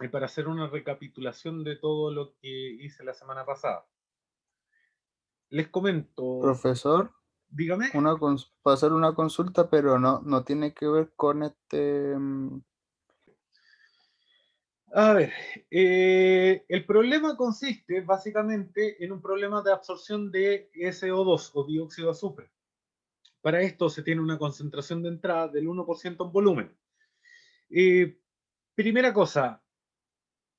para hacer una recapitulación de todo lo que hice la semana pasada. Les comento, Profesor, dígame. para hacer una consulta, pero no tiene que ver con A ver, el problema consiste básicamente en un problema de absorción de SO2 o dióxido de azufre. Para esto se tiene una concentración de entrada del 1% en volumen. Primera cosa,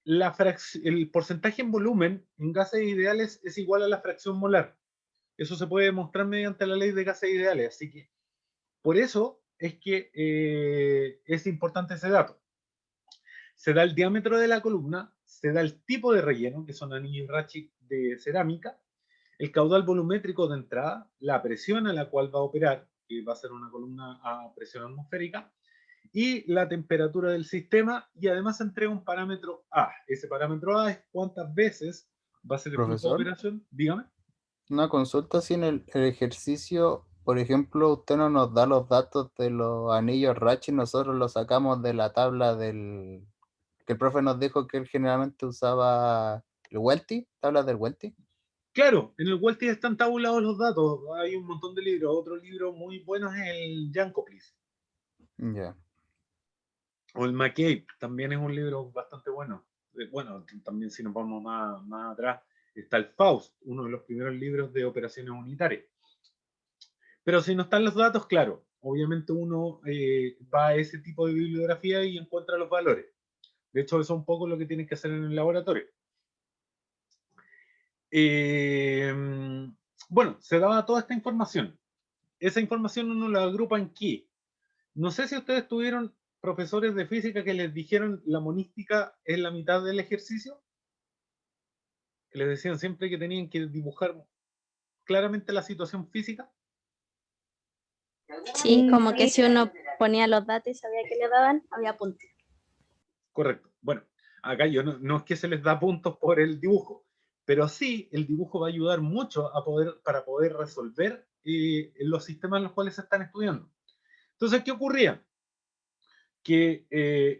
el porcentaje en volumen en gases ideales es igual a la fracción molar. Eso se puede demostrar mediante la ley de gases ideales. Así que por eso es que es importante ese dato. Se da el diámetro de la columna, se da el tipo de relleno, que son anillos Raschig de cerámica, el caudal volumétrico de entrada, la presión a la cual va a operar, que va a ser una columna a presión atmosférica, y la temperatura del sistema, y además se entrega un parámetro A. Ese parámetro A es cuántas veces va a ser el flujo de profesor. operación. Dígame. Una consulta si en el ejercicio, por ejemplo, usted no nos da los datos de los anillos Ratchet, nosotros los sacamos de la tabla que el profe nos dijo que él generalmente usaba el Welty, tablas del Welty. Claro, en el Welty están tabulados los datos, hay un montón de libros. Otro libro muy bueno es el Jankoplis, Ya. o el McCabe, también es un libro bastante bueno. Bueno, también si nos vamos más atrás, está el Faust, uno de los primeros libros de operaciones unitarias. Pero si no están los datos, claro, obviamente uno va a ese tipo de bibliografía y encuentra los valores. De hecho, eso es un poco lo que tienes que hacer en el laboratorio. Eh, bueno, se daba toda esta información. Esa información uno la agrupa en qué. No sé si ustedes tuvieron profesores de física que les dijeron la monística es la mitad del ejercicio, que les decían siempre que tenían que dibujar claramente la situación física. Sí, como que si uno ponía los datos y sabía que le daban, había puntos. Correcto. Bueno, acá yo no es que se les da puntos por el dibujo, pero sí el dibujo va a ayudar mucho para poder resolver los sistemas en los cuales se están estudiando. Entonces, ¿qué ocurría? Que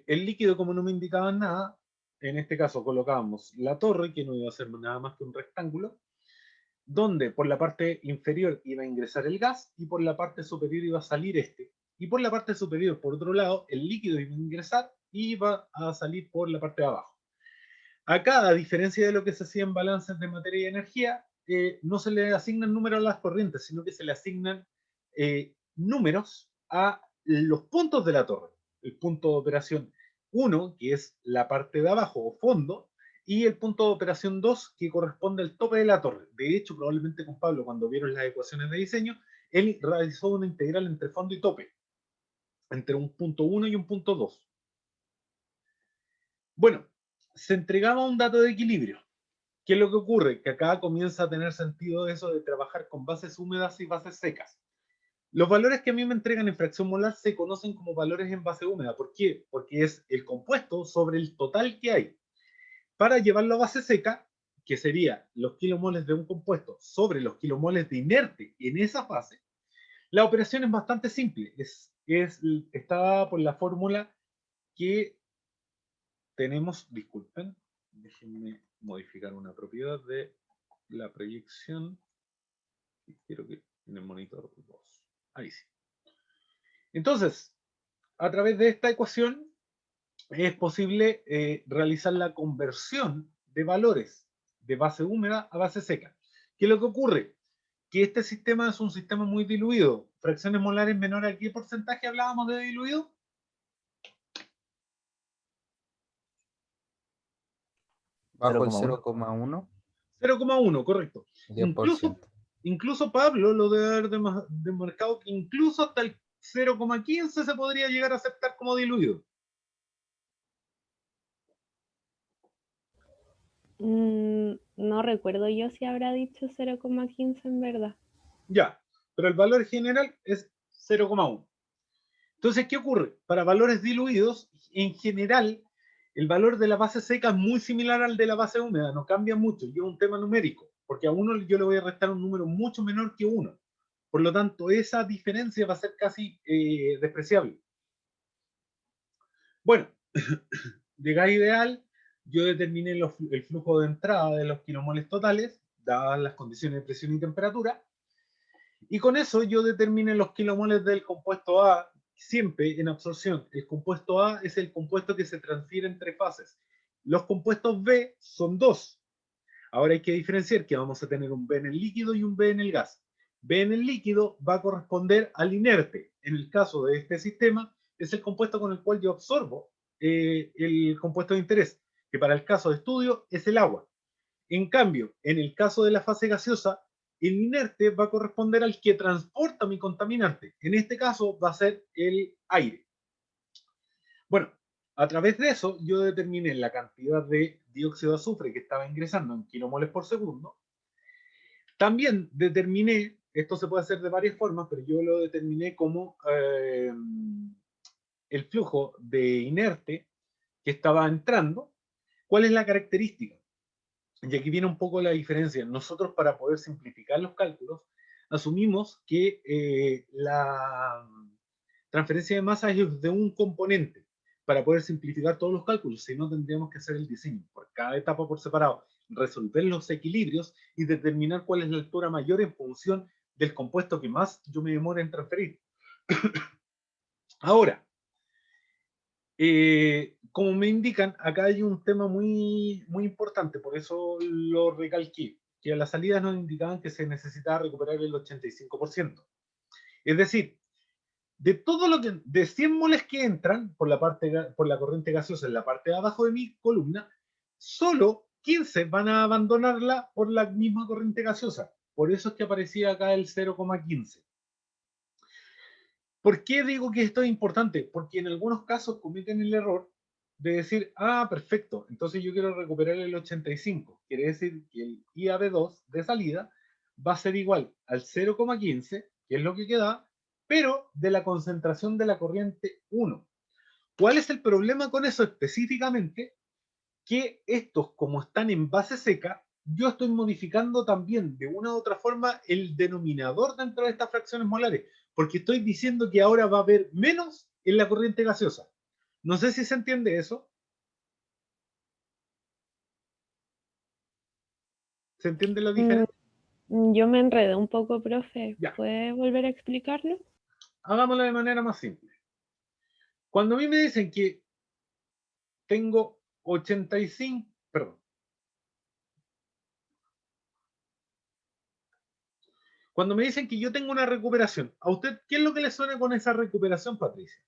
el líquido, como no me indicaban nada, en este caso colocábamos la torre, que no iba a ser nada más que un rectángulo, donde por la parte inferior iba a ingresar el gas y por la parte superior iba a salir este. Y por la parte superior, por otro lado, el líquido iba a ingresar y iba a salir por la parte de abajo. Acá, a diferencia de lo que se hacía en balances de materia y energía, no se le asignan números a las corrientes, sino que se le asignan números a los puntos de la torre. El punto de operación 1, que es la parte de abajo o fondo, y el punto de operación 2, que corresponde al tope de la torre. De hecho, probablemente con Pablo, cuando vieron las ecuaciones de diseño, él realizó una integral entre fondo y tope, entre un punto 1 y un punto 2. Bueno, se entregaba un dato de equilibrio. ¿Qué es lo que ocurre? Que acá comienza a tener sentido eso de trabajar con bases húmedas y bases secas. Los valores que a mí me entregan en fracción molar se conocen como valores en base húmeda. ¿Por qué? Porque es el compuesto sobre el total que hay. Para llevarlo a base seca, que sería los kilomoles de un compuesto sobre los kilomoles de inerte en esa fase, la operación es bastante simple. Está dada por la fórmula que tenemos, disculpen, déjenme modificar una propiedad de la proyección. Quiero que en el monitor 2. Ahí sí. Entonces, a través de esta ecuación es posible realizar la conversión de valores de base húmeda a base seca. ¿Qué es lo que ocurre? Que este sistema es un sistema muy diluido. Fracciones molares menores a qué porcentaje hablábamos de diluido. Bajo el 0,1. 0,1, 0,1, correcto. Incluso, 10%. incluso Pablo lo debe haber demarcado que incluso hasta el 0,15 se podría llegar a aceptar como diluido. No recuerdo yo si habrá dicho 0,15 en verdad. Ya, pero el valor general es 0,1. Entonces, ¿qué ocurre? Para valores diluidos, en general, el valor de la base seca es muy similar al de la base húmeda, no cambia mucho, y es un tema numérico, porque a uno yo le voy a restar un número mucho menor que uno. Por lo tanto, esa diferencia va a ser casi despreciable. Bueno, de gas ideal yo determiné el flujo de entrada de los kilomoles totales, dadas las condiciones de presión y temperatura, y con eso yo determiné los kilomoles del compuesto A, siempre en absorción. El compuesto A es el compuesto que se transfiere entre fases. Los compuestos B son dos. Ahora hay que diferenciar que vamos a tener un B en el líquido y un B en el gas. B en el líquido va a corresponder al inerte. En el caso de este sistema, es el compuesto con el cual yo absorbo el compuesto de interés, que para el caso de estudio es el agua. En cambio, en el caso de la fase gaseosa, el inerte va a corresponder al que transporta mi contaminante. En este caso va a ser el aire. Bueno, a través de eso yo determiné la cantidad de dióxido de azufre que estaba ingresando en kilomoles por segundo. También determiné, esto se puede hacer de varias formas, pero yo lo determiné como el flujo de inerte que estaba entrando. ¿Cuál es la característica? Y aquí viene un poco la diferencia. Nosotros, para poder simplificar los cálculos, asumimos que la transferencia de masa es de un componente para poder simplificar todos los cálculos. Si no, tendríamos que hacer el diseño por cada etapa por separado, resolver los equilibrios y determinar cuál es la altura mayor en función del compuesto que más yo me demore en transferir. Ahora, como me indican, acá hay un tema muy, muy importante, por eso lo recalqué, que a la salida nos indicaban que se necesitaba recuperar el 85%. Es decir, de todo lo que, de 100 moles que entran por la corriente gaseosa en la parte de abajo de mi columna, solo 15 van a abandonarla por la misma corriente gaseosa. Por eso es que aparecía acá el 0,15. ¿Por qué digo que esto es importante? Porque en algunos casos cometen el error de decir, ah, perfecto, entonces yo quiero recuperar el 85. Quiere decir que el IAB2 de salida va a ser igual al 0,15, que es lo que queda, pero de la concentración de la corriente 1. ¿Cuál es el problema con eso específicamente? Que estos, como están en base seca, yo estoy modificando también de una u otra forma el denominador dentro de estas fracciones molares, porque estoy diciendo que ahora va a haber menos en la corriente gaseosa. No sé si se entiende eso. ¿Se entiende la diferencia? Yo me enredé un poco, profe. Ya, ¿Puede volver a explicarlo? hagámoslo de manera más simple. Cuando a mí me dicen que tengo 85, perdón, cuando me dicen que yo tengo una recuperación, ¿a usted qué es lo que le suena con esa recuperación, Patricia?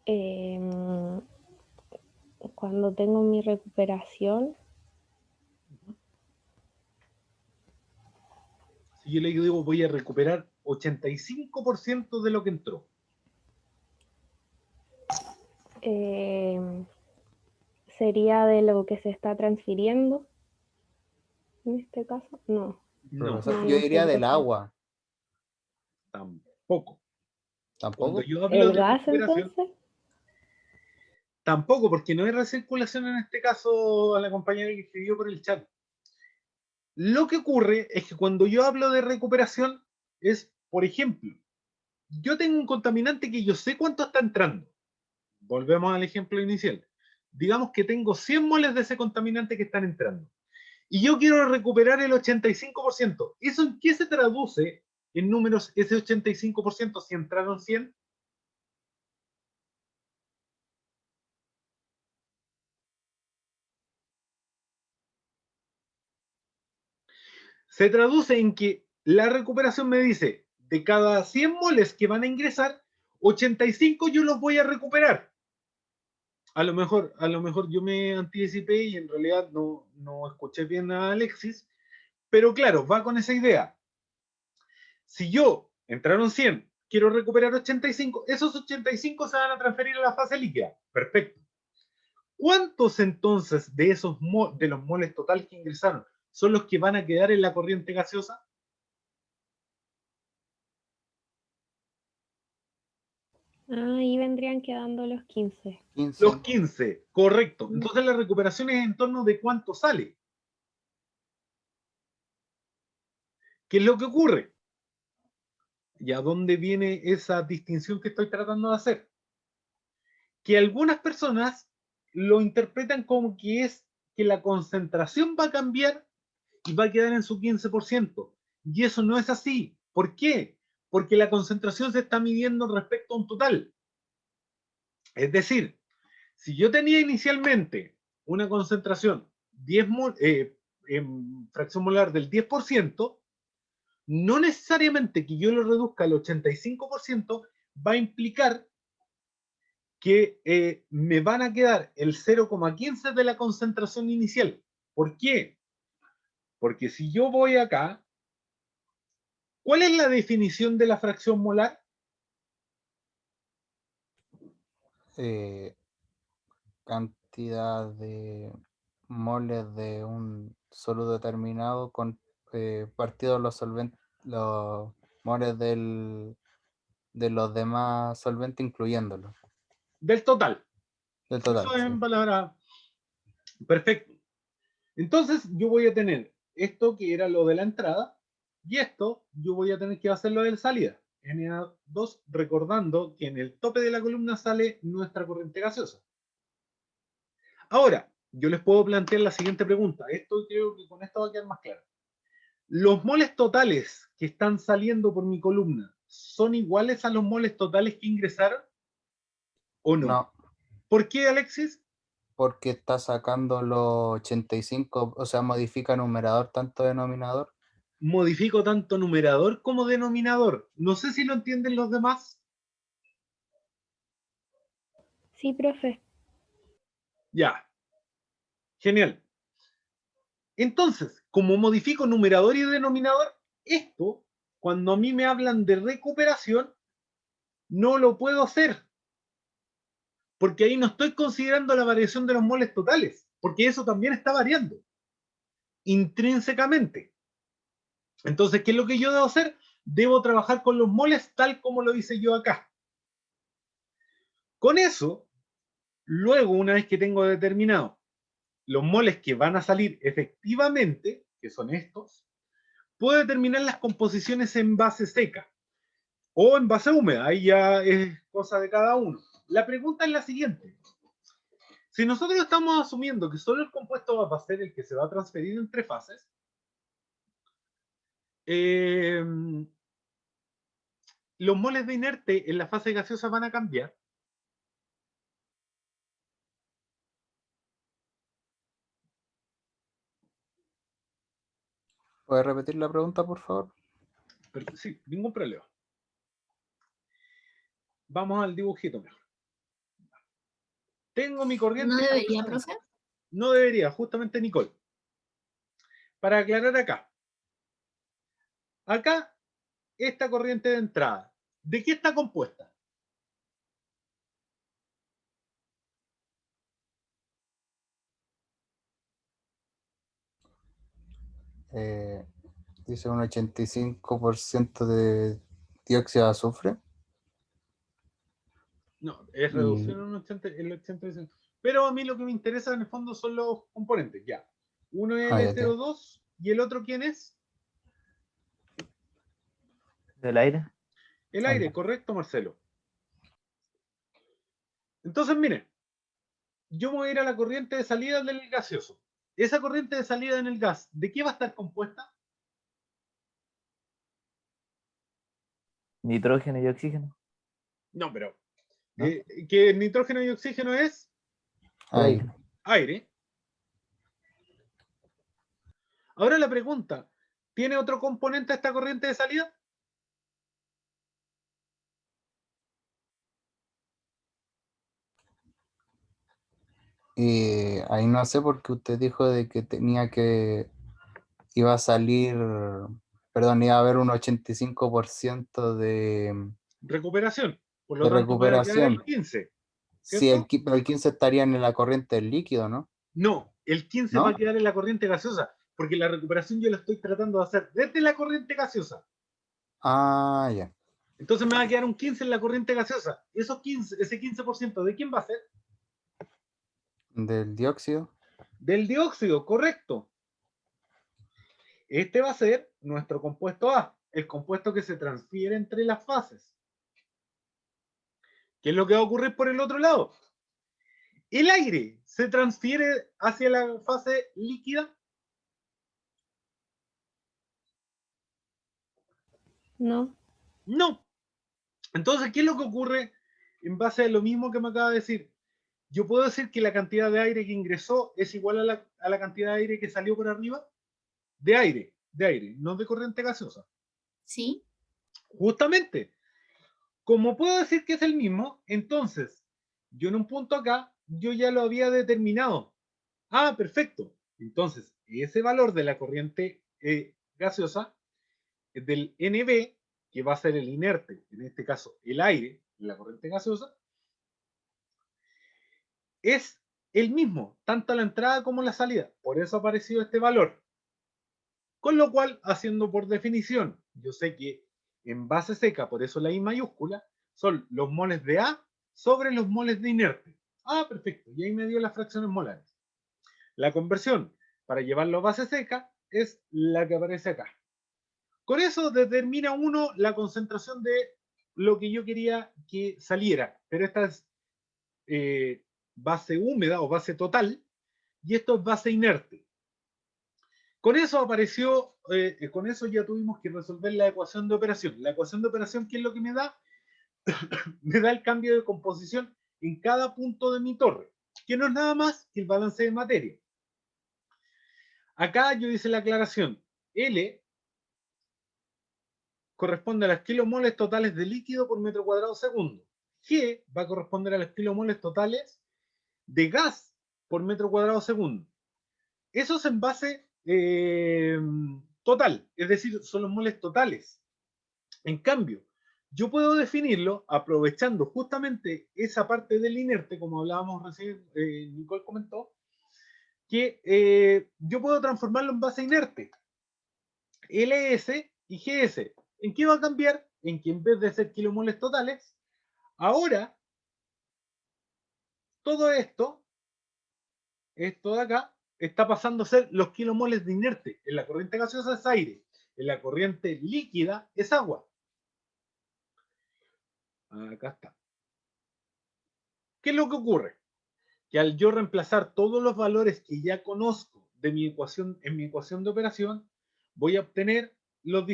Em, Cuando tengo mi recuperación, Si yo le digo voy a recuperar 85% de lo que entró. sería de lo que se está transfiriendo. En este caso, no. No, Profesor, No, yo no sé, diría del profe. agua. tampoco. Cuando ¿Tampoco? yo hablo ¿El de gas recuperación, entonces? tampoco, porque no hay recirculación en este caso a la compañera que escribió por el chat. Lo que ocurre es que cuando yo hablo de recuperación es, por ejemplo, yo tengo un contaminante que yo sé cuánto está entrando. Volvemos al ejemplo inicial. Digamos que tengo 100 moles de ese contaminante que están entrando. Y yo quiero recuperar el 85%. ¿Eso en qué se traduce en números ese 85% si entraron 100? Se traduce en que la recuperación me dice, de cada 100 moles que van a ingresar, 85 yo los voy a recuperar. A lo mejor yo me anticipé y en realidad no escuché bien a Alexis, pero claro, va con esa idea. Si yo entraron 100, quiero recuperar 85, esos 85 se van a transferir a la fase líquida. Perfecto. ¿Cuántos entonces de esos de los moles totales que ingresaron son los que van a quedar en la corriente gaseosa? Ahí vendrían quedando los 15. 15. Los 15, correcto. Entonces la recuperación es en torno de cuánto sale. ¿Qué es lo que ocurre? ¿Y a dónde viene esa distinción que estoy tratando de hacer? que algunas personas lo interpretan como que es que la concentración va a cambiar y va a quedar en su 15%. Y eso no es así. ¿Por qué? Porque la concentración se está midiendo respecto a un total. Es decir, si yo tenía inicialmente una concentración en fracción molar del 10%, no necesariamente que yo lo reduzca al 85% va a implicar que me van a quedar el 0,15 de la concentración inicial. ¿Por qué? Porque si yo voy acá, ¿cuál es la definición de la fracción molar? Cantidad de moles de un solo determinado con partidos los solventes, los moles de los demás solventes incluyéndolos. Del total. Del total, Eso es sí. en palabras. Perfecto. Entonces yo voy a tener esto que era lo de la entrada y esto yo voy a tener que hacer lo de la salida. Na2, recordando que en el tope de la columna sale nuestra corriente gaseosa. Ahora, yo les puedo plantear la siguiente pregunta. Esto creo que con esto va a quedar más claro. ¿Los moles totales que están saliendo por mi columna son iguales a los moles totales que ingresaron o no? No, ¿Por qué, Alexis? porque está sacando los 85, o sea, modifica numerador tanto denominador. Modifico tanto numerador como denominador. No sé si lo entienden los demás. Sí, profe. Ya. Genial. Entonces, como modifico numerador y denominador, esto, cuando a mí me hablan de recuperación, no lo puedo hacer. Porque ahí no estoy considerando la variación de los moles totales, porque eso también está variando intrínsecamente. Entonces, ¿qué es lo que yo debo hacer? Debo trabajar con los moles tal como lo hice yo acá. Con eso, luego, una vez que tengo determinado los moles que van a salir efectivamente, que son estos, puedo determinar las composiciones en base seca o en base húmeda. Ahí ya es cosa de cada uno. La pregunta es la siguiente. Si nosotros estamos asumiendo que solo el compuesto va a ser el que se va a transferir entre fases, los moles de inerte en la fase gaseosa van a cambiar. ¿Puedes repetir la pregunta, por favor? Pero, sí, ningún problema. Vamos al dibujito mejor. Tengo mi corriente. ¿No debería, profe? No debería, justamente Nicole. Para aclarar acá. Acá, esta corriente de entrada. ¿De qué está compuesta? Dice un 85% de dióxido de azufre. No, es Y reducción en el 80%. Pero a mí lo que me interesa en el fondo son los componentes, ya. Uno es el ya. SO2 y el otro, ¿quién es? ¿Del aire? El aire, correcto, Marcelo. Entonces, miren, yo me voy a ir a la corriente de salida del gaseoso. Esa corriente de salida en el gas, ¿de qué va a estar compuesta? Nitrógeno y oxígeno. No, pero ¿No? que nitrógeno y oxígeno es Ahí. aire. Ahora la pregunta, ¿tiene otro componente esta corriente de salida? Y ahí no sé porque usted dijo de que iba a salir, perdón, iba a haber un 85% Recuperación. Por lo de tanto, me va a quedar el recuperación. 15, Sí, ¿cierto? pero el 15 estaría en la corriente del líquido, ¿no? No, el 15 va a ¿No? quedar en la corriente gaseosa, porque la recuperación yo la estoy tratando de hacer desde la corriente gaseosa. Ah, ya. Entonces me va a quedar un 15 en la corriente gaseosa. Ese 15%, ¿de quién va a ser? Del dióxido. Del dióxido, correcto. Este va a ser nuestro compuesto A, el compuesto que se transfiere entre las fases. ¿Qué es lo que va a ocurrir por el otro lado? ¿El aire se transfiere hacia la fase líquida? No. No. Entonces, ¿qué es lo que ocurre en base a lo mismo que me acaba de decir? Yo puedo decir que la cantidad de aire que ingresó es igual a la cantidad de aire que salió por arriba. De aire, no de corriente gaseosa. ¿Sí? Justamente, como puedo decir que es el mismo, entonces, yo en un punto acá, yo ya lo había determinado. Ah, perfecto. Entonces, ese valor de la corriente gaseosa, del NB, que va a ser el inerte, en este caso el aire, la corriente gaseosa, es el mismo, tanto la entrada como la salida. Por eso ha aparecido este valor. Con lo cual, haciendo por definición, yo sé que en base seca, por eso la I mayúscula, son los moles de A sobre los moles de inerte. Ah, perfecto. Y ahí me dio las fracciones molares. La conversión para llevarlo a base seca es la que aparece acá. Con eso determina uno la concentración de lo que yo quería que saliera. Pero esta es base húmeda o base total y esto es base inerte. Con eso apareció, con eso ya tuvimos que resolver la ecuación de operación. La ecuación de operación, ¿qué es lo que me da? Me da el cambio de composición en cada punto de mi torre, que no es nada más que el balance de materia. Acá yo hice la aclaración. L corresponde a las kilomoles totales de líquido por metro cuadrado segundo. G va a corresponder a las kilomoles totales de gas por metro cuadrado segundo. Eso es en base total, es decir, son los moles totales. En cambio, yo puedo definirlo aprovechando justamente esa parte del inerte, como hablábamos recién, Nicole comentó, que yo puedo transformarlo en base inerte. LS y GS. ¿En qué va a cambiar? En que en vez de ser kilomoles totales, ahora todo esto de acá, está pasando a ser los kilomoles de inerte. En la corriente gaseosa es aire, en la corriente líquida es agua. Acá está. ¿Qué es lo que ocurre? Que al yo reemplazar todos los valores que ya conozco de mi ecuación, en mi ecuación de operación, voy a obtener los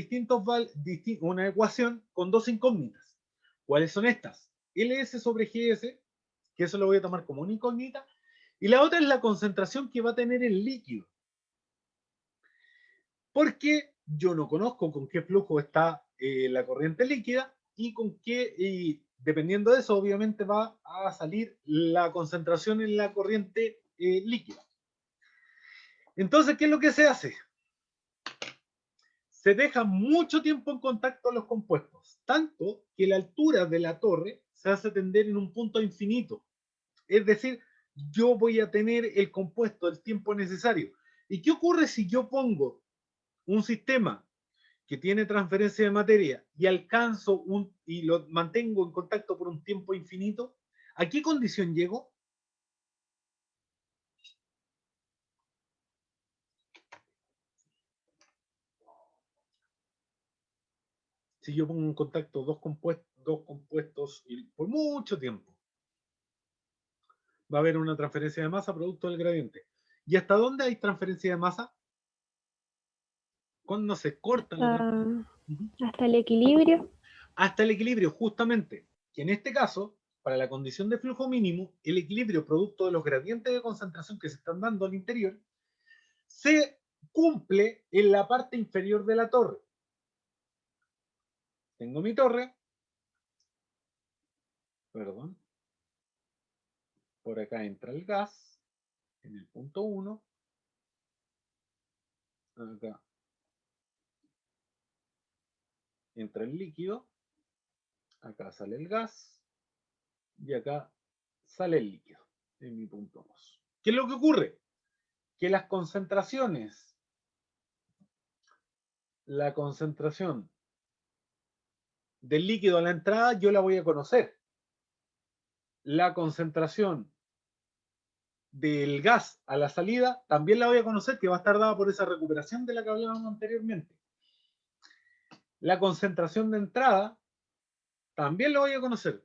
una ecuación con dos incógnitas. ¿Cuáles son estas? LS sobre GS, que eso lo voy a tomar como una incógnita, y la otra es la concentración que va a tener el líquido. Porque yo no conozco con qué flujo está la corriente líquida y con qué, y dependiendo de eso, obviamente va a salir la concentración en la corriente líquida. Entonces, ¿qué es lo que se hace? Se deja mucho tiempo en contacto los compuestos, tanto que la altura de la torre se hace tender en un punto infinito. Es decir, yo voy a tener el compuesto el tiempo necesario. ¿Y qué ocurre si yo pongo un sistema que tiene transferencia de materia y alcanzo y lo mantengo en contacto por un tiempo infinito? ¿A qué condición llego? Si yo pongo en contacto dos compuestos y por mucho tiempo, va a haber una transferencia de masa producto del gradiente. ¿Y hasta dónde hay transferencia de masa? ¿Cuándo se corta la transferencia? Hasta el equilibrio. Hasta el equilibrio, justamente. Que en este caso, para la condición de flujo mínimo, el equilibrio producto de los gradientes de concentración que se están dando al interior, se cumple en la parte inferior de la torre. Tengo mi torre, perdón, por acá entra el gas, en el punto 1, acá entra el líquido, acá sale el gas, y acá sale el líquido, en mi punto 2. ¿Qué es lo que ocurre? Que las concentraciones, la concentración del líquido a la entrada, yo la voy a conocer. La concentración del gas a la salida, también la voy a conocer, que va a estar dada por esa recuperación de la que hablábamos anteriormente. La concentración de entrada, también la voy a conocer.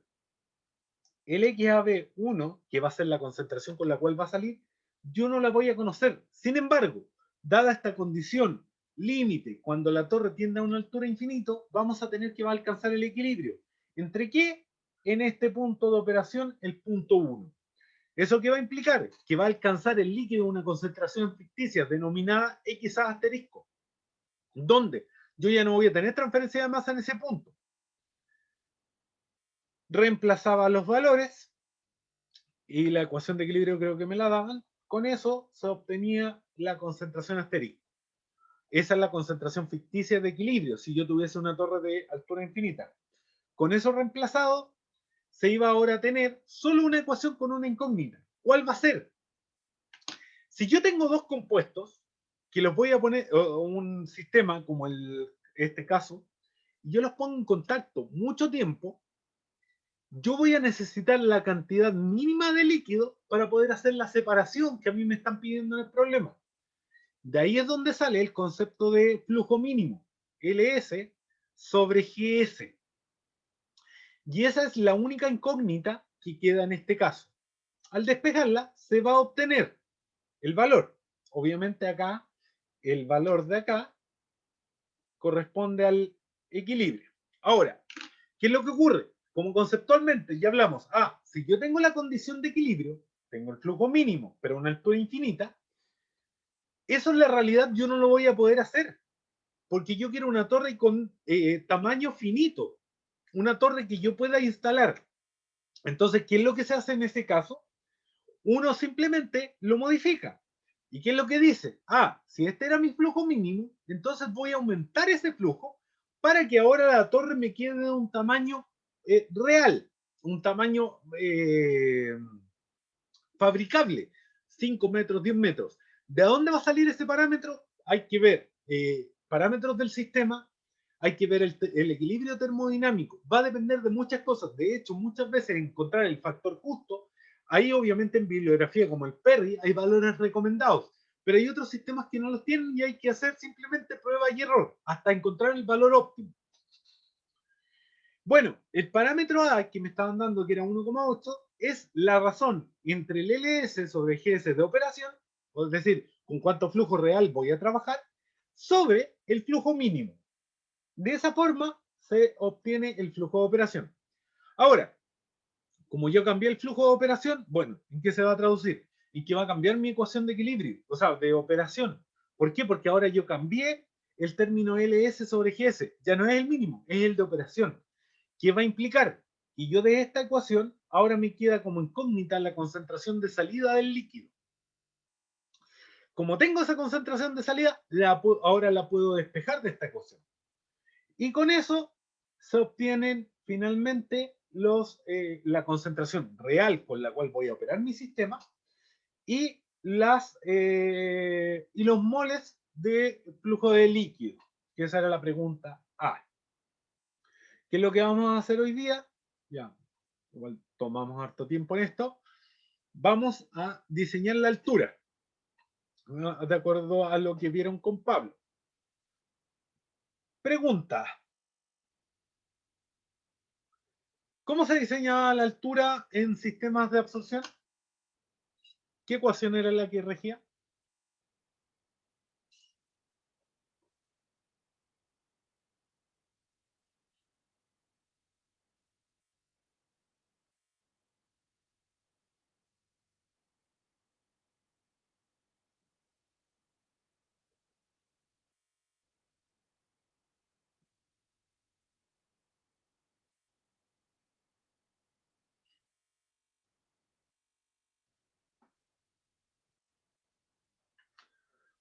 el XAB1, que va a ser la concentración con la cual va a salir, yo no la voy a conocer. Sin embargo, dada esta condición límite, cuando la torre tiende a una altura infinita, vamos a tener que va a alcanzar el equilibrio. ¿Entre qué? En este punto de operación, el punto 1. ¿Eso qué va a implicar? Que va a alcanzar el líquido una concentración ficticia denominada XA asterisco, donde yo ya no voy a tener transferencia de masa en ese punto. Reemplazaba los valores y la ecuación de equilibrio creo que me la daban. Con eso se obtenía la concentración asterisco. Esa es la concentración ficticia de equilibrio si yo tuviese una torre de altura infinita. Con eso reemplazado, se iba ahora a tener solo una ecuación con una incógnita. ¿Cuál va a ser? Si yo tengo dos compuestos, que los voy a poner, o un sistema como este caso, y yo los pongo en contacto mucho tiempo, yo voy a necesitar la cantidad mínima de líquido para poder hacer la separación que a mí me están pidiendo en el problema. De ahí es donde sale el concepto de flujo mínimo, LS sobre GS. Y esa es la única incógnita que queda en este caso. Al despejarla, se va a obtener el valor. Obviamente acá, el valor de acá corresponde al equilibrio. Ahora, ¿qué es lo que ocurre? Como conceptualmente ya hablamos, si yo tengo la condición de equilibrio, tengo el flujo mínimo, pero a una altura infinita, eso en la realidad yo no lo voy a poder hacer, porque yo quiero una torre con tamaño finito, una torre que yo pueda instalar. Entonces, ¿qué es lo que se hace en ese caso? Uno simplemente lo modifica. ¿Y qué es lo que dice? Si este era mi flujo mínimo, entonces voy a aumentar ese flujo para que ahora la torre me quede de un tamaño real, un tamaño fabricable, 5 metros, 10 metros. ¿De dónde va a salir ese parámetro? Hay que ver parámetros del sistema, hay que ver el equilibrio termodinámico. Va a depender de muchas cosas. De hecho, muchas veces encontrar el factor justo, ahí obviamente en bibliografía como el Perry hay valores recomendados, pero hay otros sistemas que no los tienen y hay que hacer simplemente prueba y error hasta encontrar el valor óptimo. Bueno, el parámetro A que me estaban dando, que era 1,8, es la razón entre el LS sobre GS de operación, es decir, con cuánto flujo real voy a trabajar, sobre el flujo mínimo. De esa forma se obtiene el flujo de operación. Ahora, como yo cambié el flujo de operación, bueno, ¿en qué se va a traducir? En que va a cambiar mi ecuación de equilibrio, o sea, de operación. ¿Por qué? Porque ahora yo cambié el término LS sobre GS. Ya no es el mínimo, es el de operación. ¿Qué va a implicar? Y yo de esta ecuación ahora me queda como incógnita la concentración de salida del líquido. Como tengo esa concentración de salida, ahora la puedo despejar de esta ecuación. Y con eso se obtienen finalmente la concentración real con la cual voy a operar mi sistema y, y los moles de flujo de líquido, que esa era la pregunta A. ¿Qué es lo que vamos a hacer hoy día? Ya, igual tomamos harto tiempo en esto. Vamos a diseñar la altura, ¿no? De acuerdo a lo que vieron con Pablo. Pregunta. ¿Cómo se diseñaba la altura en sistemas de absorción? ¿Qué ecuación era la que regía?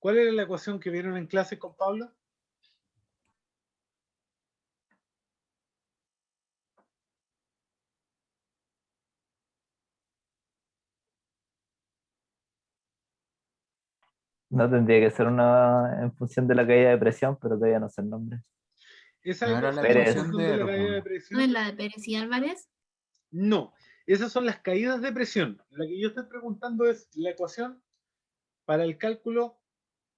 ¿Cuál era la ecuación que vieron en clase con Pablo? No tendría que ser una en función de la caída de presión, pero todavía no sé el nombre. ¿Es No algo era la en Pérez. ecuación función de de la caída de Ergun. presión? ¿No es la de Pérez y Álvarez? No, esas son las caídas de presión. La que yo estoy preguntando es la ecuación para el cálculo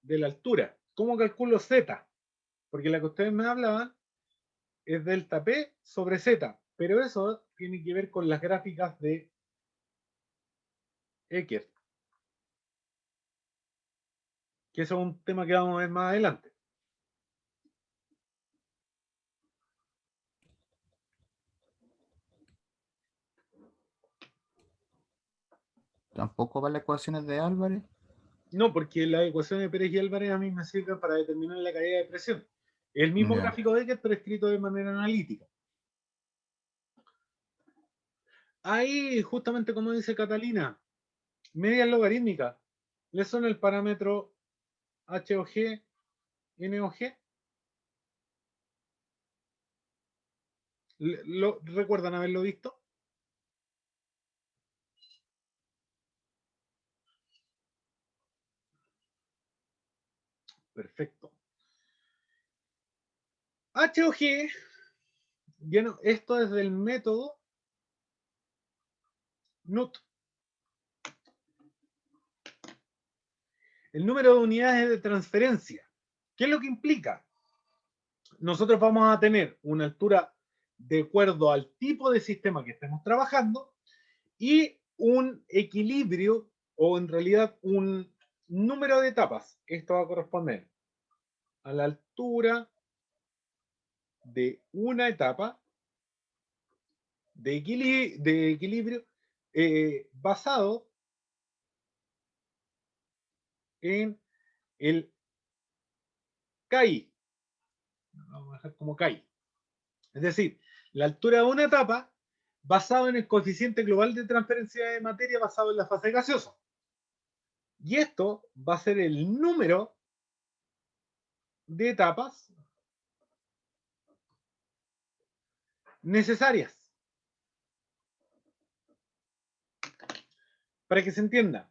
de la altura. ¿Cómo calculo Z? Porque la que ustedes me hablaban es delta P sobre Z. Pero eso tiene que ver con las gráficas de Eckert, que eso es un tema que vamos a ver más adelante. Tampoco para las ecuaciones de Álvarez. No, porque la ecuación de Pérez y Álvarez a mí me sirve para determinar la caída de presión. El mismo Ya. gráfico de Eckert, pero escrito de manera analítica. Ahí, justamente como dice Catalina, medias logarítmicas. ¿Le son el parámetro H o G, N o G? ¿Recuerdan haberlo visto? Perfecto. H o G, bueno, esto es del método NUT. El número de unidades de transferencia. ¿Qué es lo que implica? Nosotros vamos a tener una altura de acuerdo al tipo de sistema que estemos trabajando y un equilibrio o en realidad un número de etapas. Esto va a corresponder a la altura de una etapa de equilibrio basado en el KI. Vamos a dejar como KI. Es decir, la altura de una etapa basado en el coeficiente global de transferencia de materia basado en la fase gaseosa. Y esto va a ser el número de etapas necesarias. Para que se entienda,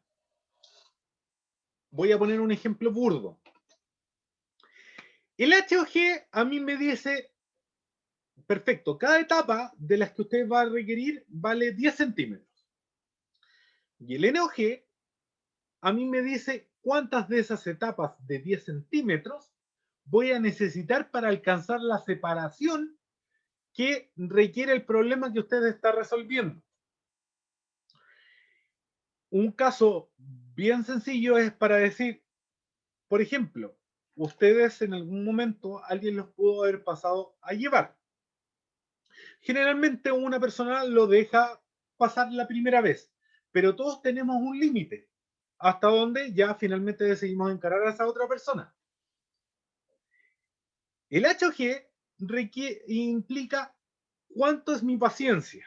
voy a poner un ejemplo burdo. El HOG a mí me dice, perfecto, cada etapa de las que usted va a requerir vale 10 centímetros. Y el NOG a mí me dice cuántas de esas etapas de 10 centímetros voy a necesitar para alcanzar la separación que requiere el problema que usted está resolviendo. Un caso bien sencillo es para decir, por ejemplo, ustedes en algún momento alguien los pudo haber pasado a llevar. Generalmente una persona lo deja pasar la primera vez, pero todos tenemos un límite hasta donde ya finalmente decidimos encarar a esa otra persona. El HG implica cuánto es mi paciencia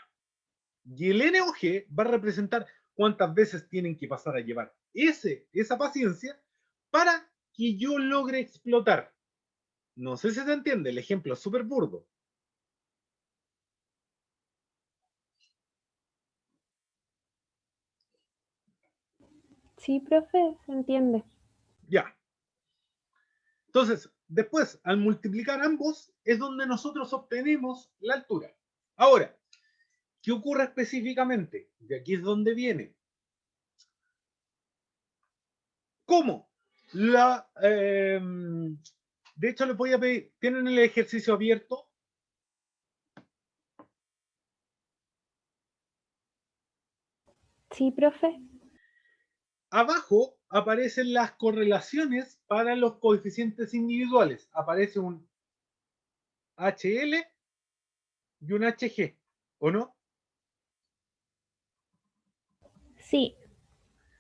y el NOG va a representar cuántas veces tienen que pasar a llevar esa paciencia para que yo logre explotar. No sé si se entiende, el ejemplo es súper burdo. Sí, profe, se entiende. Ya. Entonces, después, al multiplicar ambos, es donde nosotros obtenemos la altura. Ahora, ¿qué ocurre específicamente? Y aquí es donde viene. ¿Cómo? De hecho, les voy a pedir, ¿tienen el ejercicio abierto? Sí, profe. Abajo aparecen las correlaciones para los coeficientes individuales. Aparece un HL y un HG, ¿o no? Sí,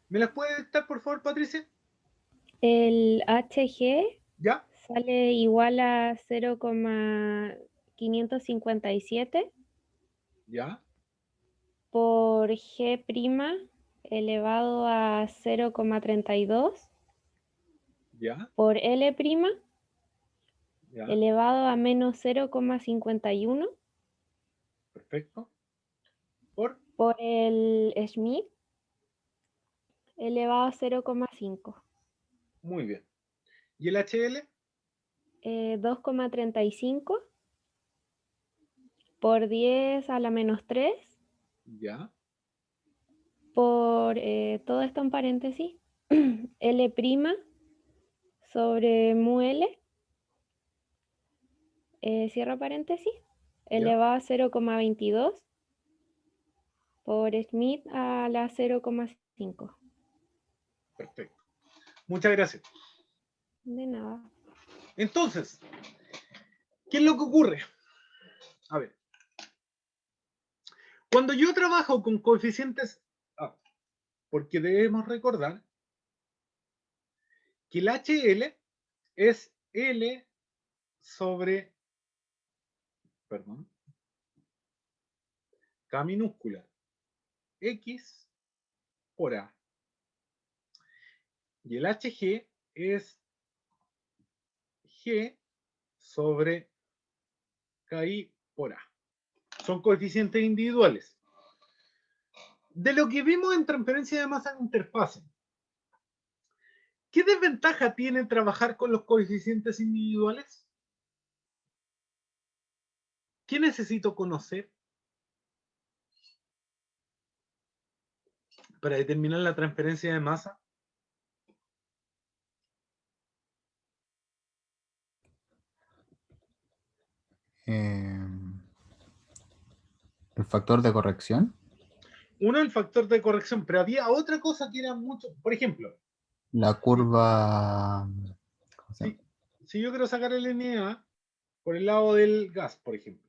¿Me las puede dictar, por favor, Patricia? el HG ¿Ya? sale igual a 0,557 ¿Ya? por G' elevado a 0,32 ¿Ya? por L' ¿Ya? elevado a menos 0,51 Perfecto. por el Schmidt elevado a 0,5. Muy bien. ¿Y el HL? 2,35 por 10 a la menos 3 Ya. por todo esto en paréntesis, L' sobre mu L, cierro paréntesis, elevado a 0,22 por Schmidt a la 0,5. Perfecto. Muchas gracias. De nada. Entonces, ¿qué es lo que ocurre? A ver. Cuando yo trabajo con coeficientes A, porque debemos recordar que el HL es L sobre, perdón, K minúscula, X por A. Y el HG es G sobre KI por A. Son coeficientes individuales. De lo que vimos en transferencia de masa en interfase, ¿qué desventaja tiene trabajar con los coeficientes individuales? ¿Qué necesito conocer para determinar la transferencia de masa? El factor de corrección. Uno, el factor de corrección, pero había otra cosa que era mucho, por ejemplo, La curva. ¿Cómo se llama? si yo quiero sacar el NA por el lado del gas, por ejemplo,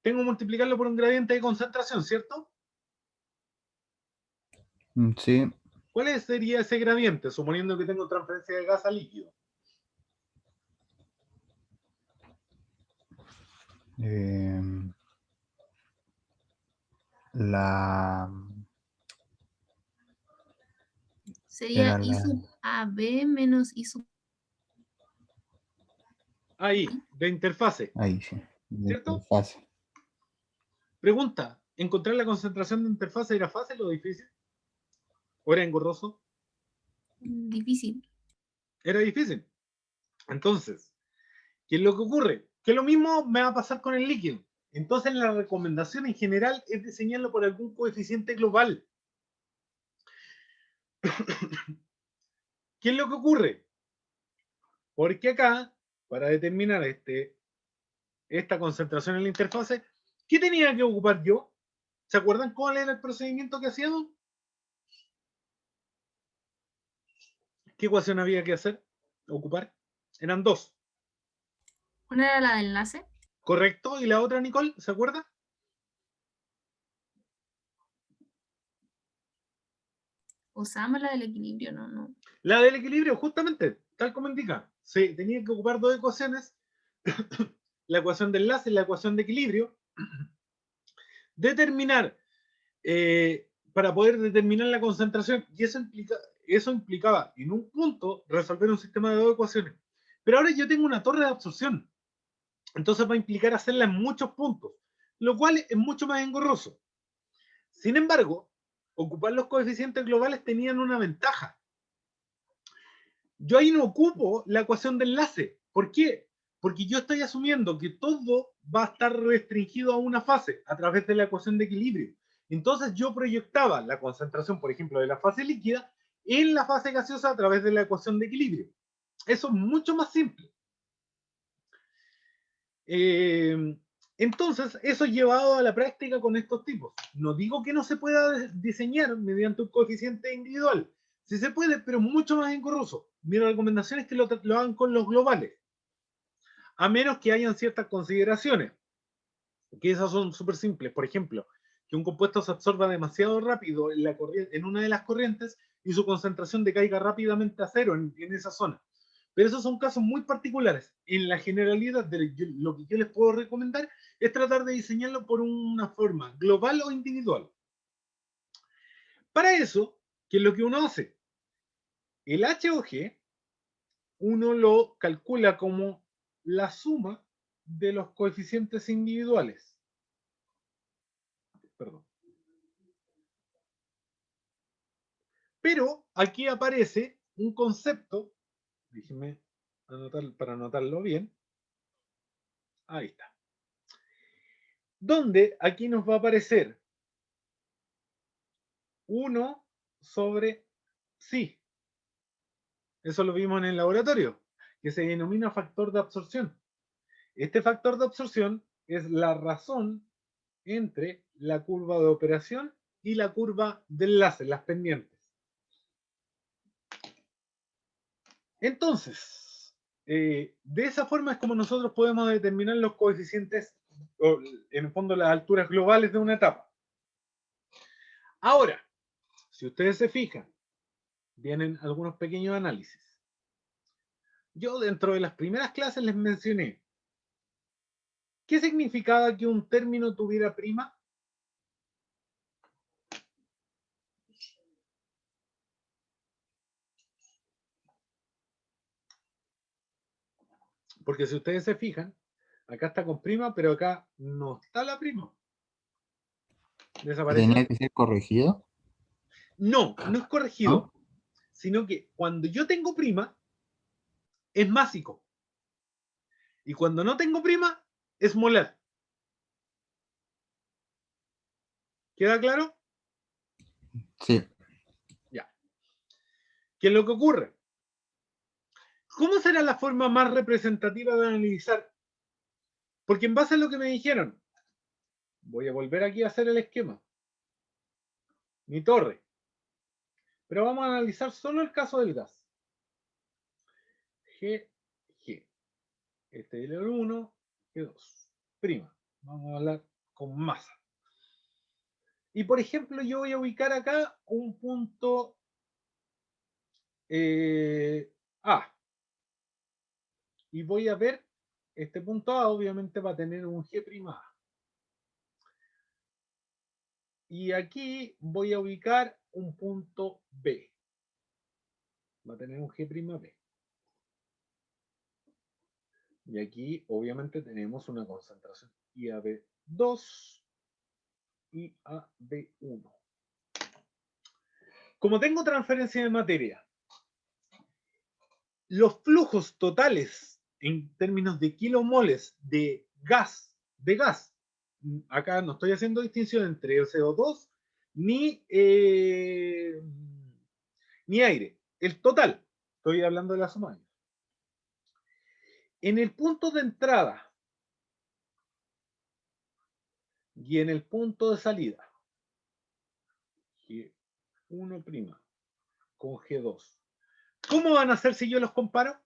tengo que multiplicarlo por un gradiente de concentración, ¿cierto? Sí. ¿Cuál sería ese gradiente, suponiendo que tengo transferencia de gas a líquido? La. Sería Era I la. sub AB menos I sub. Ahí, de interfase, Ahí sí. De ¿cierto? interfase. Pregunta, ¿encontrar la concentración de interfase era fácil o difícil? ¿O era engorroso? Difícil. Era difícil. Entonces, ¿qué es lo que ocurre? Que lo mismo me va a pasar con el líquido. Entonces, la recomendación en general es diseñarlo por algún coeficiente global. ¿Qué es lo que ocurre? Porque acá, para determinar esta concentración en la interfase, ¿qué tenía que ocupar yo? ¿Se acuerdan cuál era el procedimiento que hacíamos? ¿Qué ecuación había que hacer? Ocupar. Eran dos. Una era la de enlace. ¿Correcto? ¿Y la otra, Nicole? ¿Se acuerda? Usamos la del equilibrio, no. La del equilibrio, justamente, tal como indica. Se tenía que ocupar dos ecuaciones, la ecuación de enlace y la ecuación de equilibrio, determinar, para poder determinar la concentración, y eso implicaba en un punto resolver un sistema de dos ecuaciones. Pero ahora yo tengo una torre de absorción, entonces va a implicar hacerla en muchos puntos, lo cual es mucho más engorroso. Sin embargo, ocupar los coeficientes globales tenían una ventaja. Yo ahí no ocupo la ecuación de enlace. ¿Por qué? Porque yo estoy asumiendo que todo va a estar restringido a una fase a través de la ecuación de equilibrio. Entonces yo proyectaba la concentración, por ejemplo, de la fase líquida en la fase gaseosa a través de la ecuación de equilibrio. Eso es mucho más simple. Entonces, eso llevado a la práctica con estos tipos. No digo que no se pueda diseñar mediante un coeficiente individual. Sí se puede, pero mucho más engorroso. Mi recomendación es que lo hagan con los globales. A menos que hayan ciertas consideraciones, que esas son súper simples. Por ejemplo, que un compuesto se absorba demasiado rápido en una de las corrientes y su concentración decaiga rápidamente a cero en esa zona. Pero esos son casos muy particulares. En la generalidad, lo que yo les puedo recomendar es tratar de diseñarlo por una forma global o individual. Para eso, ¿qué es lo que uno hace? El H o G, uno lo calcula como la suma de los coeficientes individuales. Perdón. Pero aquí aparece un concepto, déjenme para anotarlo bien. Ahí está. Donde aquí nos va a aparecer 1 sobre sí. Eso lo vimos en el laboratorio, que se denomina factor de absorción. Este factor de absorción es la razón entre la curva de operación y la curva de enlace, las pendientes. Entonces, de esa forma es como nosotros podemos determinar los coeficientes, o en el fondo las alturas globales de una etapa. Ahora, si ustedes se fijan, vienen algunos pequeños análisis. Yo dentro de las primeras clases les mencioné ¿qué significaba que un término tuviera prima? Porque si ustedes se fijan, acá está con prima, pero acá no está la prima. ¿Que ¿Desapareció? tenía que ser corregido? No, no es corregido, ¿No? sino que cuando yo tengo prima, es másico. Y cuando no tengo prima, es molar. ¿Queda claro? Sí. Ya. ¿Qué es lo que ocurre? ¿Cómo será la forma más representativa de analizar? Porque en base a lo que me dijeron, voy a volver aquí a hacer el esquema. Mi torre. Pero vamos a analizar solo el caso del gas. G. Este es el 1, G2. Prima. Vamos a hablar con masa. Y por ejemplo, yo voy a ubicar acá un punto A. Y voy a ver, este punto A obviamente va a tener un G'. Y aquí voy a ubicar un punto B. Va a tener un G'. Y aquí obviamente tenemos una concentración IAB2 y AB1. Como tengo transferencia de materia, los flujos totales en términos de kilomoles de gas, acá no estoy haciendo distinción entre el CO2 ni aire, el total, estoy hablando de la suma. En el punto de entrada y en el punto de salida, G1' con G2, ¿cómo van a ser si yo los comparo?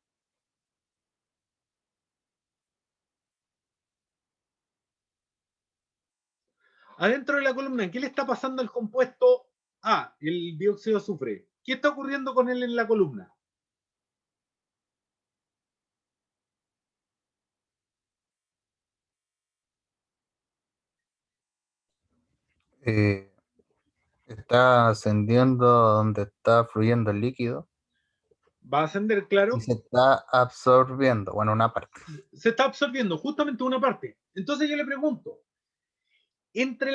Adentro de la columna, ¿qué le está pasando al compuesto A, el dióxido de azufre? ¿Qué está ocurriendo con él en la columna? Está ascendiendo donde está fluyendo el líquido Va a ascender, claro. y se está absorbiendo, bueno, una parte. Se está absorbiendo justamente una parte. Entonces yo le pregunto, entre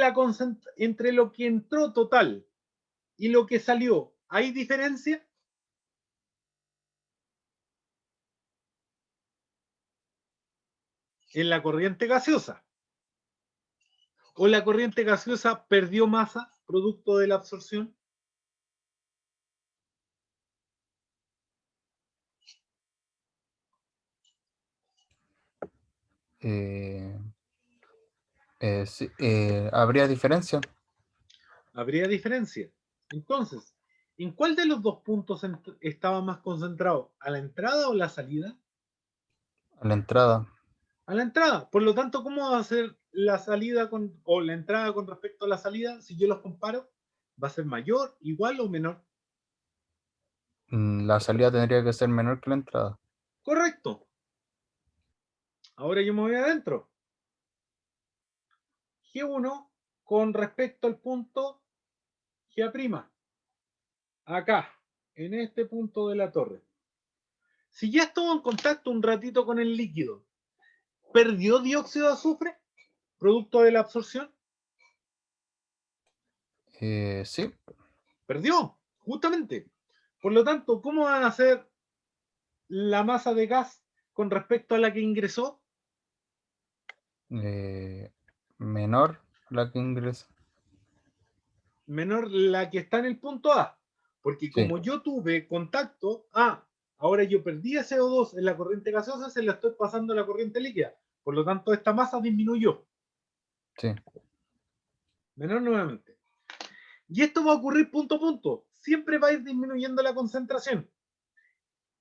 lo que entró total y lo que salió, ¿hay diferencia? En la corriente gaseosa. ¿O la corriente gaseosa perdió masa producto de la absorción? Sí, ¿habría diferencia? Habría diferencia. Entonces, ¿en cuál de los dos puntos estaba más concentrado? ¿A la entrada o la salida? A la entrada. A la entrada. Por lo tanto, ¿cómo va a ser la salida o la entrada con respecto a la salida? Si yo los comparo, ¿va a ser mayor, igual o menor? La salida tendría que ser menor que la entrada. Correcto. Ahora yo me voy adentro. G1 con respecto al punto G'. Acá, en este punto de la torre. Si ya estuvo en contacto un ratito con el líquido, ¿perdió dióxido de azufre producto de la absorción? Sí. Perdió, justamente. Por lo tanto, ¿cómo van a ser la masa de gas con respecto a la que ingresó? Menor la que ingresa. Menor la que está en el punto A. Porque como yo tuve contacto, ahora yo perdí ese CO2 en la corriente gaseosa, se la estoy pasando a la corriente líquida. Por lo tanto, esta masa disminuyó. Sí. Menor nuevamente. Y esto va a ocurrir punto a punto. Siempre va a ir disminuyendo la concentración.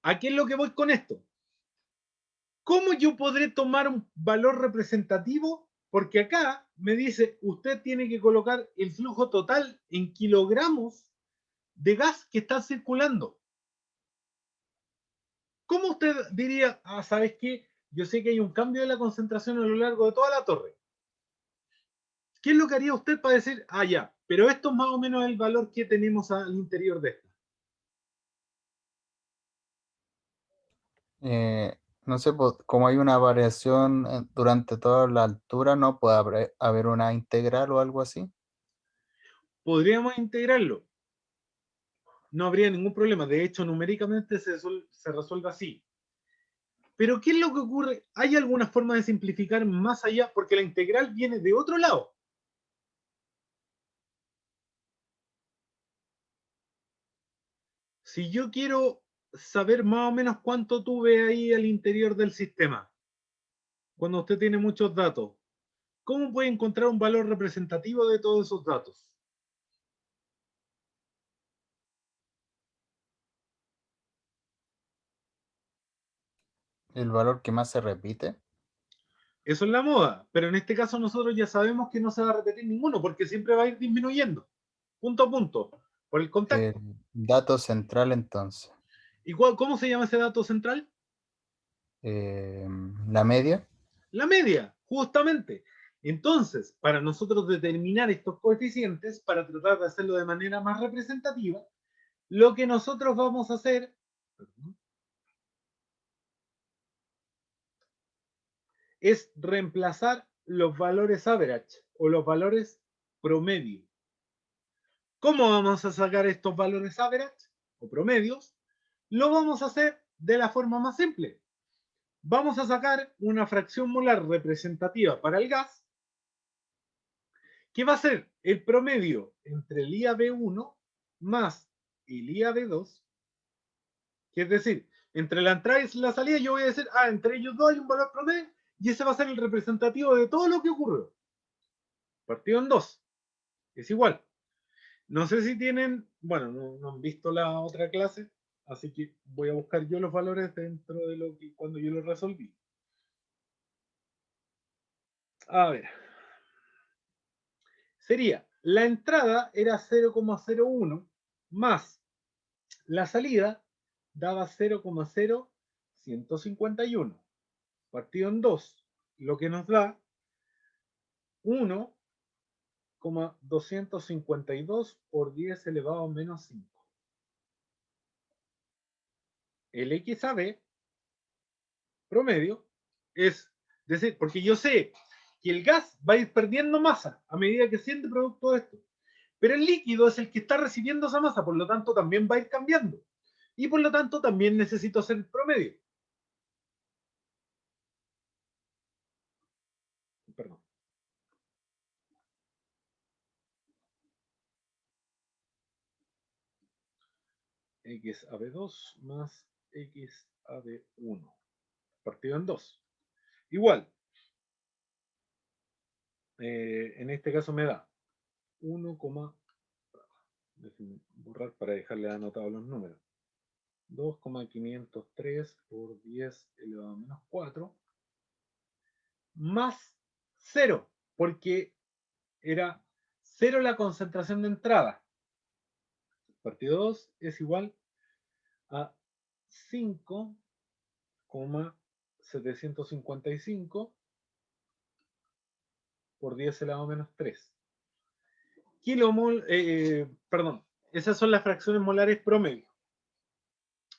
¿A qué es lo que voy con esto? ¿Cómo yo podré tomar un valor representativo? Porque acá me dice, usted tiene que colocar el flujo total en kilogramos de gas que está circulando. ¿Cómo usted diría, ¿sabes qué? Yo sé que hay un cambio de la concentración a lo largo de toda la torre. ¿Qué es lo que haría usted para decir, ya, pero esto es más o menos el valor que tenemos al interior de esta? No sé, como hay una variación durante toda la altura, ¿no puede haber una integral o algo así? Podríamos integrarlo. No habría ningún problema. De hecho, numéricamente se resuelve así. Pero ¿qué es lo que ocurre? ¿Hay alguna forma de simplificar más allá? Porque la integral viene de otro lado. Si yo quiero saber más o menos cuánto tuve ahí al interior del sistema, cuando usted tiene muchos datos, ¿cómo puede encontrar un valor representativo de todos esos datos? El valor que más se repite. Eso es la moda, pero en este caso nosotros ya sabemos que no se va a repetir ninguno, porque siempre va a ir disminuyendo, punto a punto, por el contacto. El dato central, entonces. ¿Y cómo se llama ese dato central? La media. La media, justamente. Entonces, para nosotros determinar estos coeficientes, para tratar de hacerlo de manera más representativa, lo que nosotros vamos a hacer es reemplazar los valores average o los valores promedio. ¿Cómo vamos a sacar estos valores average o promedios? Lo vamos a hacer de la forma más simple. Vamos a sacar una fracción molar representativa para el gas, que va a ser el promedio entre el IAB1 más el IAB2, que es decir, entre la entrada y la salida yo voy a decir, entre ellos dos hay un valor promedio, y ese va a ser el representativo de todo lo que ocurrió. Partido en dos. Es igual. No sé si tienen, bueno, no han visto la otra clase, así que voy a buscar yo los valores dentro de lo que cuando yo lo resolví. A ver. Sería, la entrada era 0,01 más la salida daba 0,0151 partido en 2, lo que nos da 1,252 por 10 elevado a menos 5. El XAB promedio es decir, porque yo sé que el gas va a ir perdiendo masa a medida que siente producto de esto, pero el líquido es el que está recibiendo esa masa, por lo tanto también va a ir cambiando. Y por lo tanto también necesito hacer el promedio. Perdón. XAB2 más XAB1 partido en 2. Igual. En este caso me da 1, déjenme borrar para dejarle anotados los números. 2,503 por 10 elevado a menos 4 más 0, porque era 0 la concentración de entrada. Partido 2 es igual a 5,755 por 10 elevado a menos 3. Kilomol, perdón, esas son las fracciones molares promedio.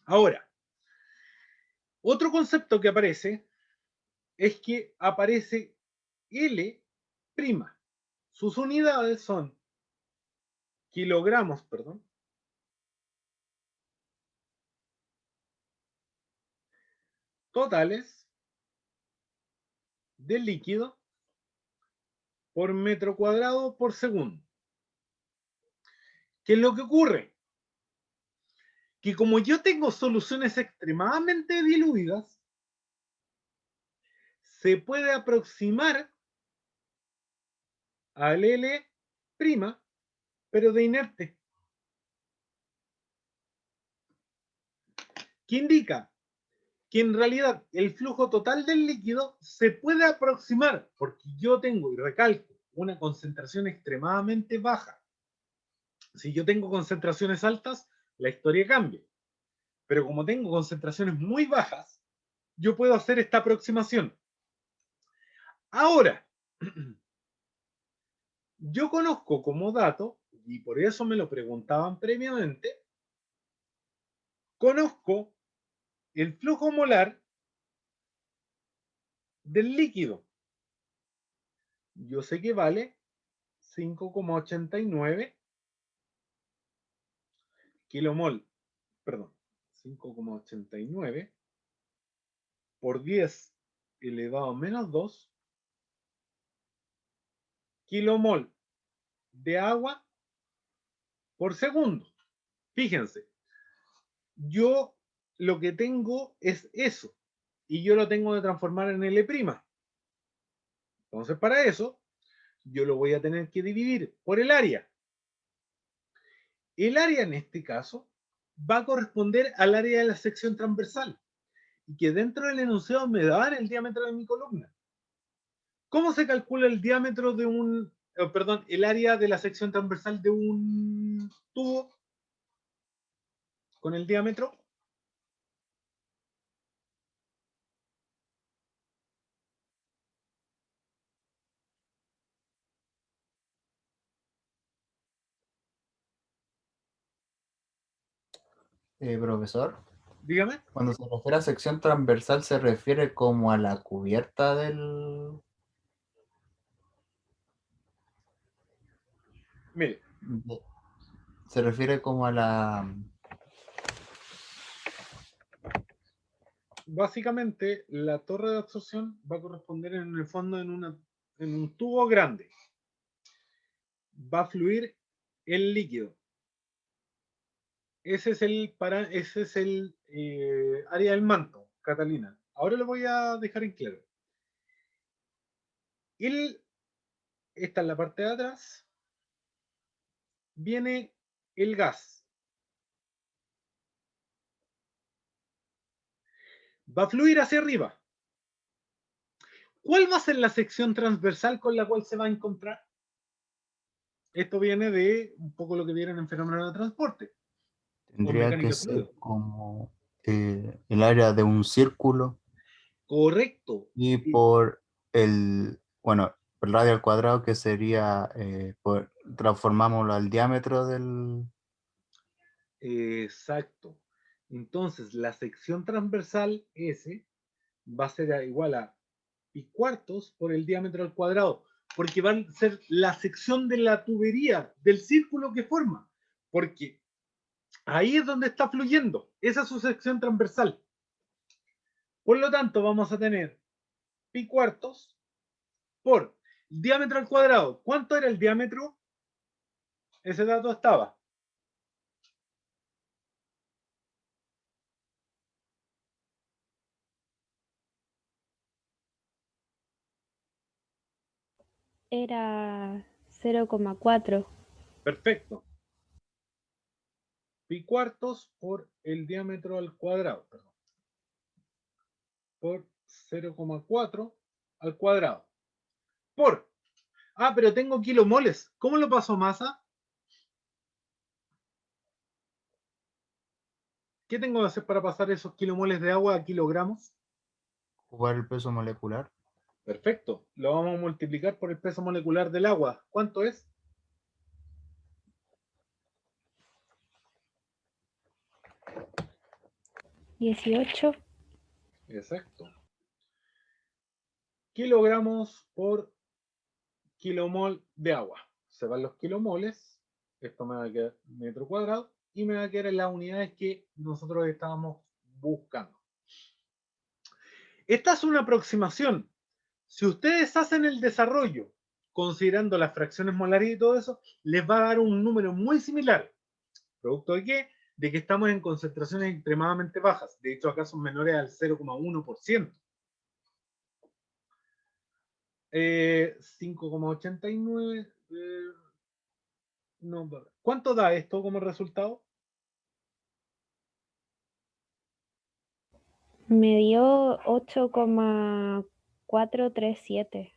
Ahora, otro concepto que aparece es que aparece L'. Sus unidades son kilogramos, totales del líquido por metro cuadrado por segundo. ¿Qué es lo que ocurre? Que como yo tengo soluciones extremadamente diluidas, se puede aproximar al L', pero de inerte. ¿Qué indica? Que en realidad el flujo total del líquido se puede aproximar, porque yo tengo, y recalco, una concentración extremadamente baja. Si yo tengo concentraciones altas, la historia cambia. Pero como tengo concentraciones muy bajas, yo puedo hacer esta aproximación. Ahora, yo conozco como dato, y por eso me lo preguntaban previamente, conozco el flujo molar del líquido. Yo sé que vale 5,89 kilomol, perdón, 5,89 por 10 elevado a menos 2 kilomol de agua por segundo. Fíjense, yo lo que tengo es eso, y yo lo tengo que transformar en L'. Entonces, para eso, yo lo voy a tener que dividir por el área. El área en este caso va a corresponder al área de la sección transversal, y que dentro del enunciado me dan el diámetro de mi columna. ¿Cómo se calcula el diámetro de el área de la sección transversal de un tubo con el diámetro? Profesor, Dígame. cuando se refiere a sección transversal, ¿se refiere como a la cubierta del...? Mire, ¿Se refiere como a la...? básicamente la torre de absorción va a corresponder en el fondo en un tubo grande. Va a fluir el líquido. Ese es el área del manto, Catalina. Ahora lo voy a dejar en claro. Esta es la parte de atrás. Viene el gas. Va a fluir hacia arriba. ¿Cuál va a ser la sección transversal con la cual se va a encontrar? Esto viene de un poco lo que vieron en fenómenos de transporte. Tendría que ser como el área de un círculo. Correcto. Y por el radio al cuadrado, que sería, transformámoslo al diámetro del... Exacto. Entonces, la sección transversal S va a ser igual a pi cuartos por el diámetro al cuadrado, porque va a ser la sección de la tubería, del círculo que forma, porque ahí es donde está fluyendo. Esa es su sección transversal. Por lo tanto, vamos a tener pi cuartos por diámetro al cuadrado. ¿Cuánto era el diámetro? Ese dato estaba. Era 0,4. Perfecto. Pi cuartos por el diámetro al cuadrado, perdón. Por 0,4 al cuadrado. Por. Pero tengo kilomoles. ¿Cómo lo paso a masa? ¿Qué tengo que hacer para pasar esos kilomoles de agua a kilogramos? Jugar el peso molecular. Perfecto. Lo vamos a multiplicar por el peso molecular del agua. ¿Cuánto es? 18. Exacto. Kilogramos por kilomol de agua. Se van los kilomoles. Esto me va a quedar metro cuadrado. Y me va a quedar en las unidades que nosotros estábamos buscando. Esta es una aproximación. Si ustedes hacen el desarrollo, considerando las fracciones molares y todo eso, les va a dar un número muy similar. ¿Producto de qué? De que estamos en concentraciones extremadamente bajas. De hecho, acá son menores al 0,1%. 5,89. No, ¿cuánto da esto como resultado? Me dio 8,437.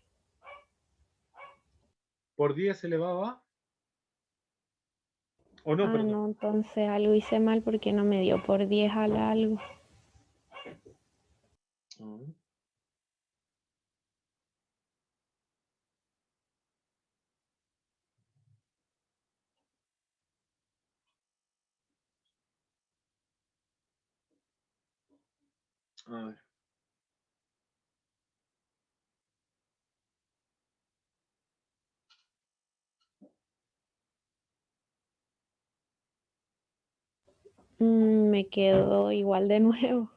¿Por 10 elevado a? ¿O no, Ah, perdón? no, entonces algo hice mal porque no me dio por 10 al algo. Ah. A ver. Me quedó igual de nuevo.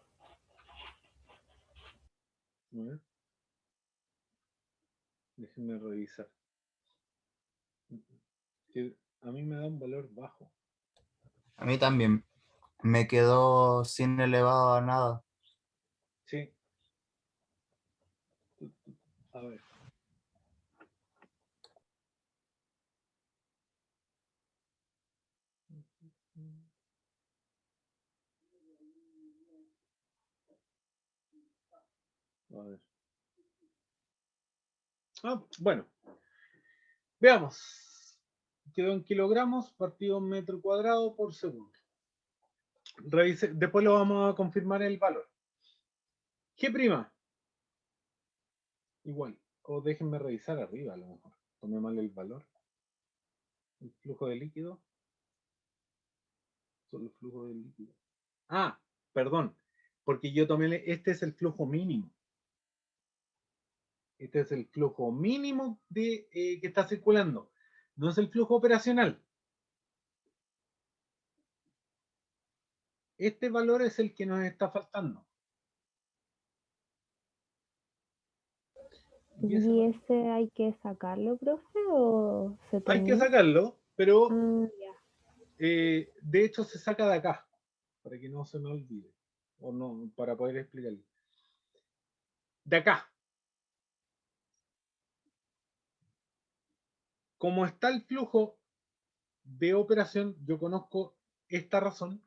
A ver. Déjenme revisar. Que a mí me da un valor bajo. A mí también. Me quedó sin elevado a nada. Sí. A ver. A ver. Ah, bueno. Veamos. Quedó en kilogramos partido en metro cuadrado por segundo. Revise, después lo vamos a confirmar el valor. G'. Igual. O déjenme revisar arriba a lo mejor. Tomé mal el valor. El flujo de líquido. Solo el flujo de líquido. Ah, perdón. Porque yo tomé, este es el flujo mínimo. Este es el flujo mínimo de, que está circulando. No es el flujo operacional. Este valor es el que nos está faltando. Y ese ¿Y ese hay que sacarlo, profe, o se hay que termina? sacarlo, pero Ah, ya. de hecho se saca de acá, para que no se me olvide, o no, para poder explicarle. De acá. Como está el flujo de operación, yo conozco esta razón,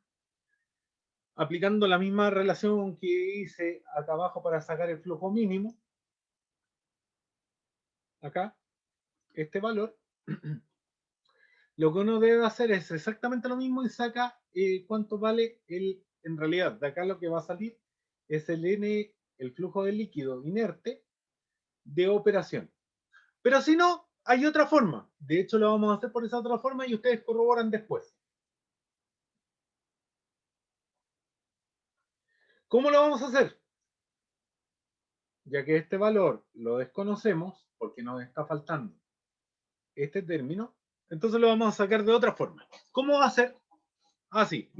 aplicando la misma relación que hice acá abajo para sacar el flujo mínimo, acá, este valor, lo que uno debe hacer es exactamente lo mismo y saca cuánto vale en realidad, de acá lo que va a salir es el N, el flujo de líquido inerte de operación. Pero si no, hay otra forma. De hecho, lo vamos a hacer por esa otra forma y ustedes corroboran después. ¿Cómo lo vamos a hacer? Ya que este valor lo desconocemos porque nos está faltando este término, entonces lo vamos a sacar de otra forma. ¿Cómo va a ser? Así.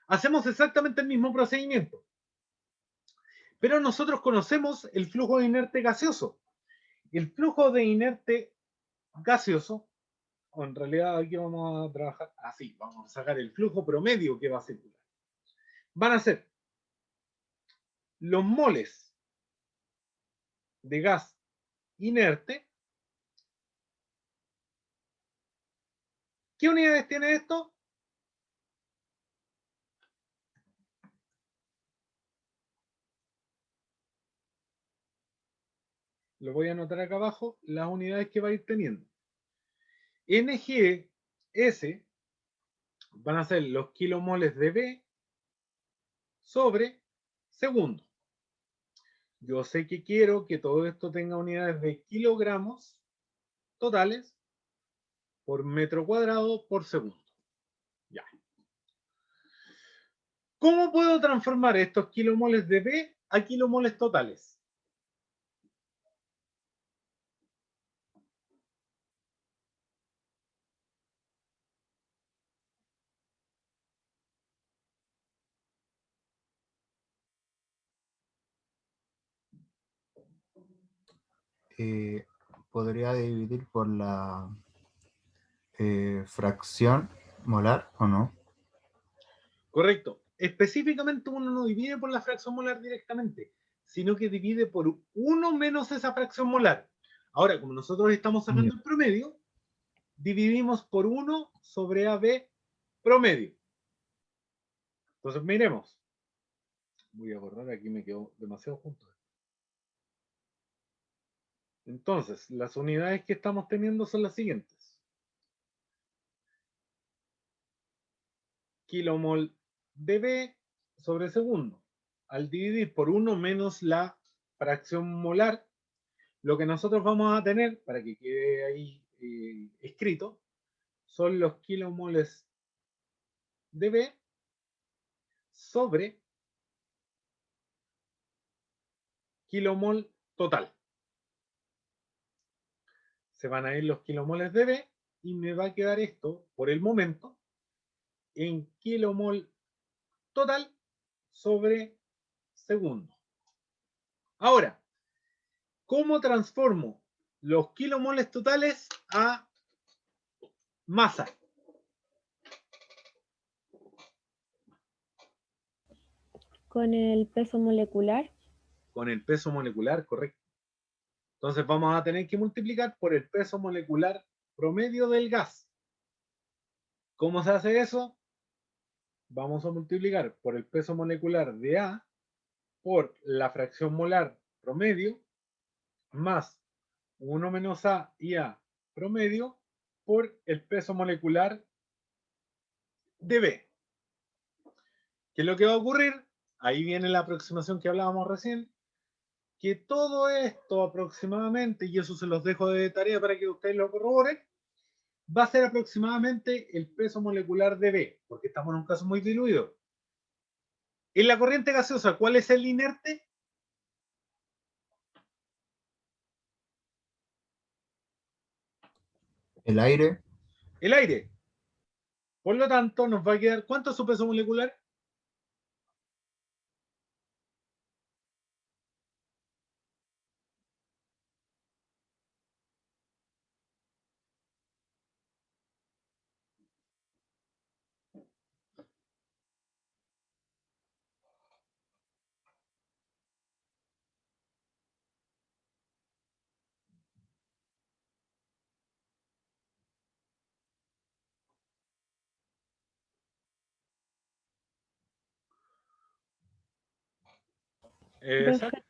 Hacemos exactamente el mismo procedimiento. Pero nosotros conocemos el flujo de inerte gaseoso. El flujo de inerte gaseoso, o en realidad aquí vamos a trabajar así, vamos a sacar el flujo promedio que va a circular. Van a ser los moles de gas inerte. ¿Qué unidades tiene esto? Lo voy a anotar acá abajo, las unidades que va a ir teniendo. NGS van a ser los kilomoles de B sobre segundo. Yo sé que quiero que todo esto tenga unidades de kilogramos totales por metro cuadrado por segundo. Ya. ¿Cómo puedo transformar estos kilomoles de B a kilomoles totales? Podría dividir por la fracción molar, ¿o no? Correcto. Específicamente uno no divide por la fracción molar directamente, sino que divide por 1 menos esa fracción molar. Ahora, como nosotros estamos sacando el promedio, dividimos por 1 sobre AB promedio. Entonces, miremos. Voy a borrar, aquí me quedó demasiado junto. Entonces, las unidades que estamos teniendo son las siguientes. Kilomol de B sobre segundo. Al dividir por 1 menos la fracción molar, lo que nosotros vamos a tener, para que quede ahí escrito, son los kilomoles de B sobre kilomol total. Se van a ir los kilomoles de B y me va a quedar esto, por el momento, en kilomol total sobre segundo. Ahora, ¿cómo transformo los kilomoles totales a masa? Con el peso molecular. Con el peso molecular, correcto. Entonces vamos a tener que multiplicar por el peso molecular promedio del gas. ¿Cómo se hace eso? Vamos a multiplicar por el peso molecular de A por la fracción molar promedio más 1 menos A y A promedio por el peso molecular de B. ¿Qué es lo que va a ocurrir? Ahí viene la aproximación que hablábamos recién, que todo esto aproximadamente, y eso se los dejo de tarea para que ustedes lo corroboren, va a ser aproximadamente el peso molecular de B, porque estamos en un caso muy diluido. En la corriente gaseosa, ¿cuál es el inerte? El aire, El aire. Por lo tanto, nos va a quedar, ¿cuánto es su peso molecular? Exacto.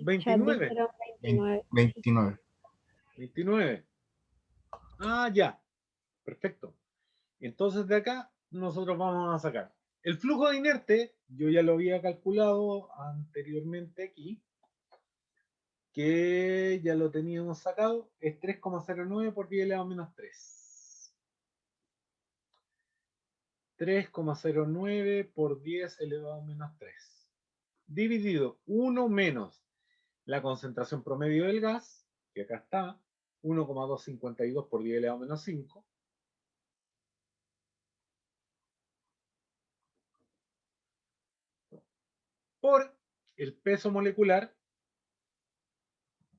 Profe, chat 29. dijeron 29. 29. 29. Ah, ya. Perfecto. Entonces de acá nosotros vamos a sacar. El flujo de inerte, yo ya lo había calculado anteriormente aquí, que ya lo teníamos sacado, es 3,09 por 10 elevado a menos 3. 3,09 por 10 elevado a menos 3. Dividido 1 menos la concentración promedio del gas, que acá está, 1,252 por 10 elevado a menos 5. Por el peso molecular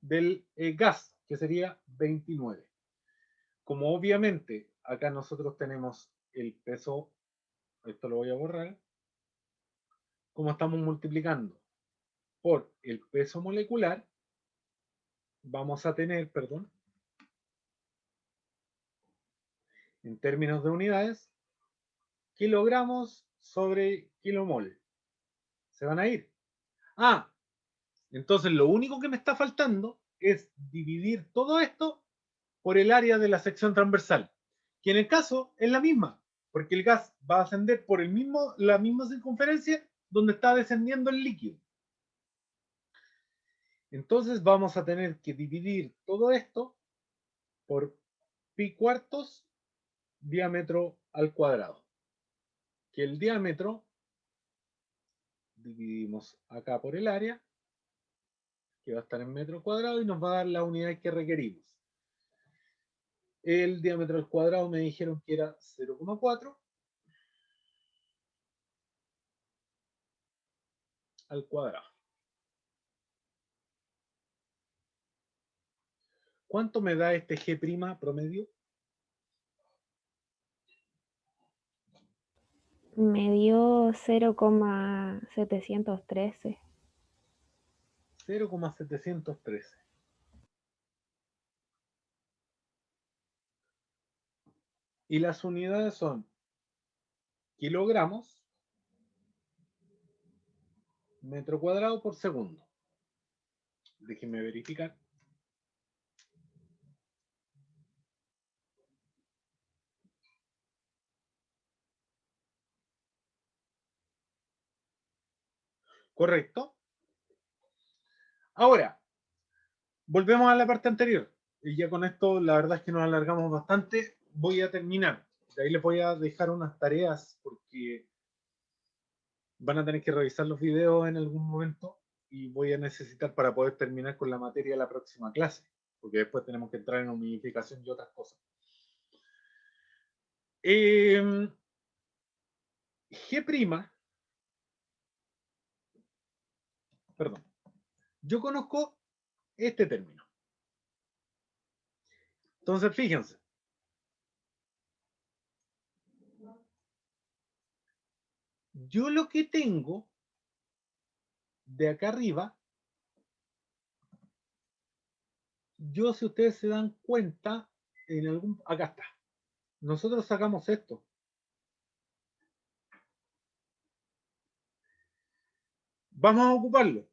del gas, que sería 29. Como obviamente acá nosotros tenemos el peso, esto lo voy a borrar, como estamos multiplicando por el peso molecular, vamos a tener, perdón, en términos de unidades, kilogramos sobre kilomol. Se van a ir. Ah, entonces lo único que me está faltando es dividir todo esto por el área de la sección transversal, que en el caso es la misma, porque el gas va a ascender por la misma circunferencia donde está descendiendo el líquido. Entonces vamos a tener que dividir todo esto por pi cuartos diámetro al cuadrado, que el diámetro dividimos acá por el área, que va a estar en metro cuadrado, y nos va a dar la unidad que requerimos. El diámetro al cuadrado me dijeron que era 0,4 al cuadrado. ¿Cuánto me da este G' promedio? Me dio 0,713. 0,713. Y las unidades son kilogramos, metro cuadrado por segundo. Déjenme verificar. Correcto. Ahora, volvemos a la parte anterior. Y ya con esto, la verdad es que nos alargamos bastante. Voy a terminar. De ahí les voy a dejar unas tareas porque van a tener que revisar los videos en algún momento y voy a necesitar para poder terminar con la materia de la próxima clase, porque después tenemos que entrar en humidificación y otras cosas. G', perdón, yo conozco este término. Entonces, fíjense. Yo lo que tengo de acá arriba, yo si ustedes se dan cuenta, en algún, acá está. Nosotros sacamos esto. Vamos a ocuparlo.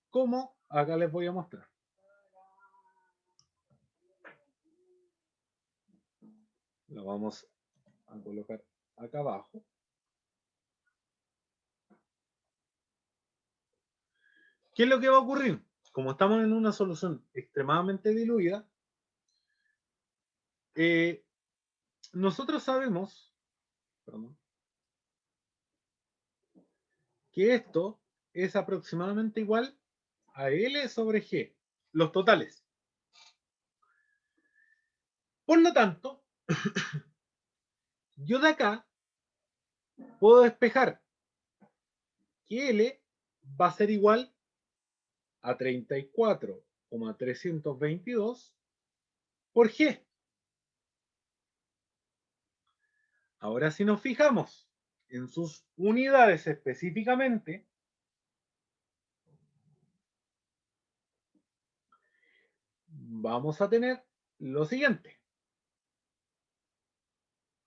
¿Cómo? Acá les voy a mostrar. Lo vamos a colocar acá abajo. ¿Qué es lo que va a ocurrir? Como estamos en una solución extremadamente diluida, nosotros sabemos, perdón, que esto es aproximadamente igual a L sobre G, los totales. Por lo tanto, yo de acá puedo despejar que L va a ser igual a 34,322 por G. Ahora si nos fijamos en sus unidades específicamente, vamos a tener lo siguiente.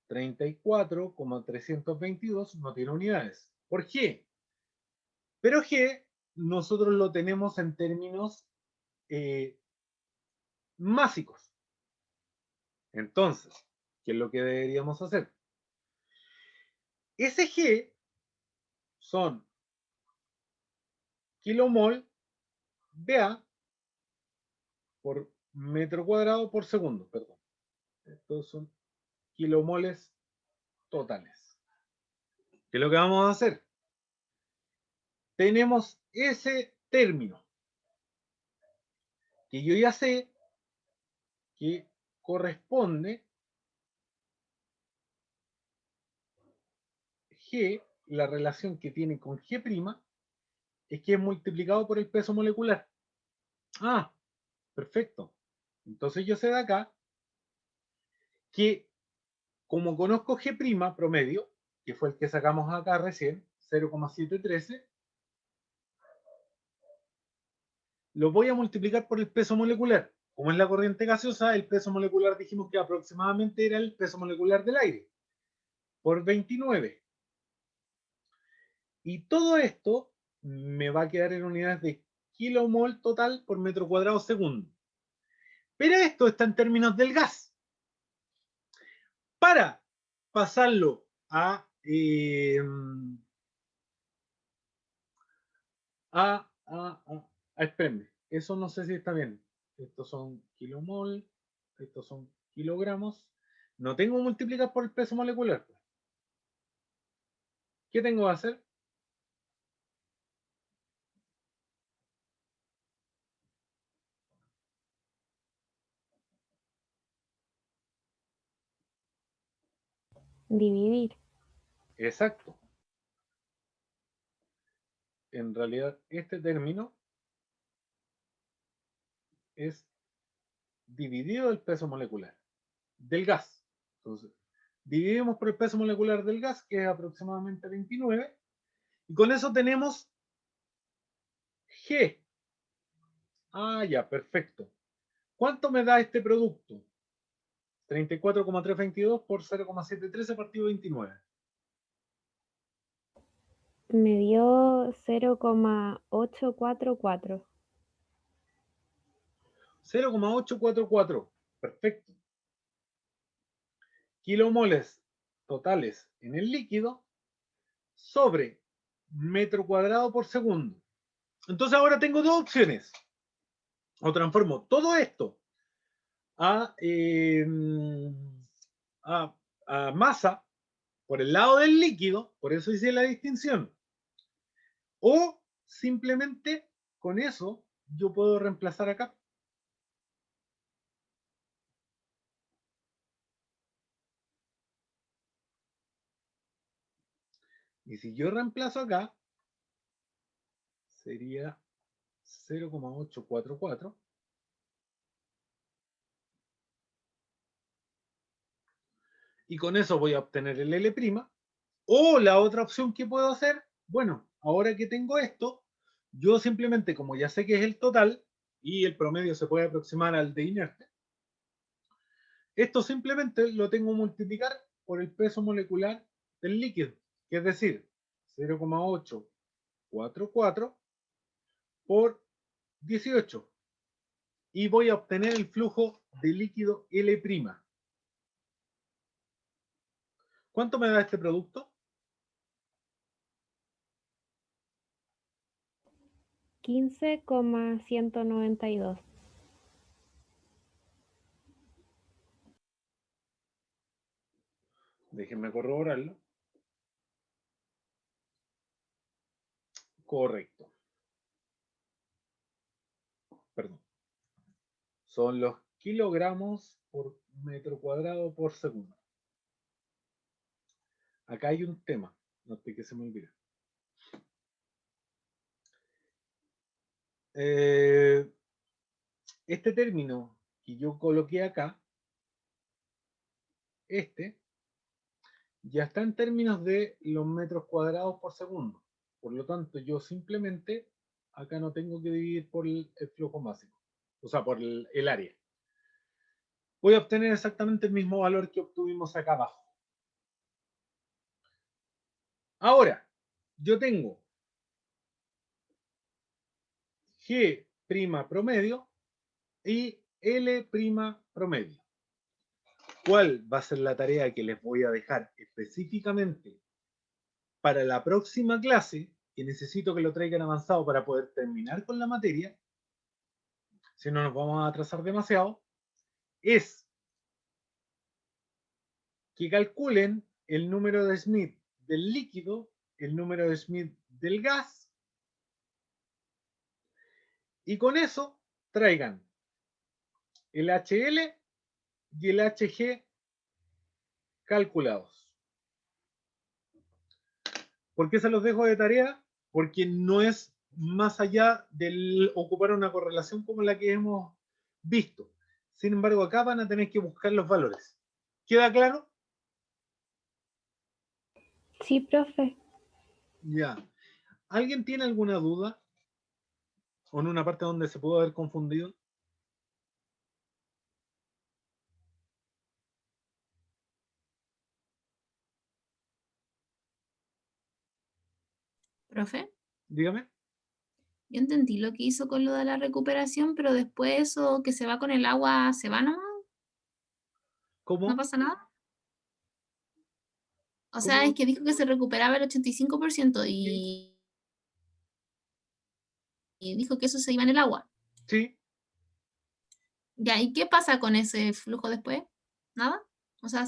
34,322 no tiene unidades. ¿Por G? Pero G nosotros lo tenemos en términos másicos. Entonces, ¿qué es lo que deberíamos hacer? Ese G son kilomol de por metro cuadrado por segundo, perdón. Estos son kilomoles totales. ¿Qué es lo que vamos a hacer? Tenemos ese término que yo ya sé que corresponde G, la relación que tiene con G' es que es multiplicado por el peso molecular. Ah, perfecto. Entonces yo sé de acá que como conozco G' promedio, que fue el que sacamos acá recién, 0,713, lo voy a multiplicar por el peso molecular. Como es la corriente gaseosa, el peso molecular dijimos que aproximadamente era el peso molecular del aire, por 29. Y todo esto me va a quedar en unidades de kilomol total por metro cuadrado segundo. Pero esto está en términos del gas. Para pasarlo a espérenme, eso no sé si está bien. Estos son kilomol, estos son kilogramos. No tengo que multiplicar por el peso molecular. ¿Qué tengo que hacer? Dividir. Exacto. En realidad, este término es dividido el peso molecular del gas. Entonces, dividimos por el peso molecular del gas, que es aproximadamente 29, y con eso tenemos G. Ah, ya, perfecto. ¿Cuánto me da este producto? 34,322 por 0,713 partido 29. Me dio 0,844. 0,844. Perfecto. Kilomoles totales en el líquido sobre metro cuadrado por segundo. Entonces ahora tengo dos opciones. O transformo todo esto a, a masa por el lado del líquido, por eso hice la distinción. O simplemente con eso yo puedo reemplazar acá. Y si yo reemplazo acá, sería 0,844. Y con eso voy a obtener el L'. O la otra opción que puedo hacer, bueno, ahora que tengo esto, yo simplemente, como ya sé que es el total, y el promedio se puede aproximar al de inerte, esto simplemente lo tengo que multiplicar por el peso molecular del líquido, que es decir, 0,844 por 18. Y voy a obtener el flujo de líquido L'. ¿Cuánto me da este producto? 15,192. Déjenme corroborarlo. Correcto. Perdón. Son los kilogramos por metro cuadrado por segundo. Acá hay un tema, no sé qué se me olvida. Este término que yo coloqué acá, ya está en términos de los metros cuadrados por segundo. Por lo tanto, yo simplemente acá no tengo que dividir por el flujo máximo, o sea, por el área. Voy a obtener exactamente el mismo valor que obtuvimos acá abajo. Ahora, yo tengo G' promedio y L' promedio. ¿Cuál va a ser la tarea que les voy a dejar específicamente para la próxima clase, que necesito que lo traigan avanzado para poder terminar con la materia, si no nos vamos a atrasar demasiado, es que calculen el número de Smith del líquido, el número de Smith del gas, y con eso traigan el HL y el HG calculados. ¿Por qué se los dejo de tarea? Porque no es más allá del ocupar una correlación como la que hemos visto. Sin embargo, acá van a tener que buscar los valores. ¿Queda claro? Sí, profe. Ya. ¿Alguien tiene alguna duda? ¿O en una parte donde se pudo haber confundido? Profe, Dígame. yo entendí lo que hizo con lo de la recuperación, pero después eso que se va con el agua, ¿se va nomás? ¿Cómo? ¿No pasa nada? O sea, ¿Cómo? es que dijo que se recuperaba el 85% Sí. y dijo que eso se iba en el agua. Sí. Ya, ¿y qué pasa con ese flujo después? ¿Nada? O sea,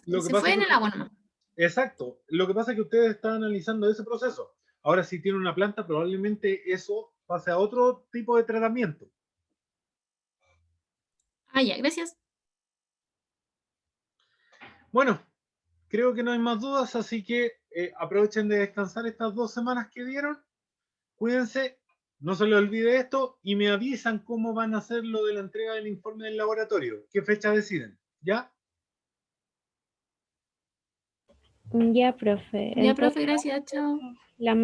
Lo que se pasa fue es en que el agua nomás. exacto. Lo que pasa es que ustedes están analizando ese proceso. Ahora, si tiene una planta, probablemente eso pase a otro tipo de tratamiento. Ah, ya, gracias. Bueno, creo que no hay más dudas, así que aprovechen de descansar estas 2 semanas que dieron. Cuídense, no se les olvide esto y me avisan cómo van a hacer lo de la entrega del informe del laboratorio. ¿Qué fecha deciden? ¿Ya? Ya, profe. Ya, Entonces, profe, gracias, chao. la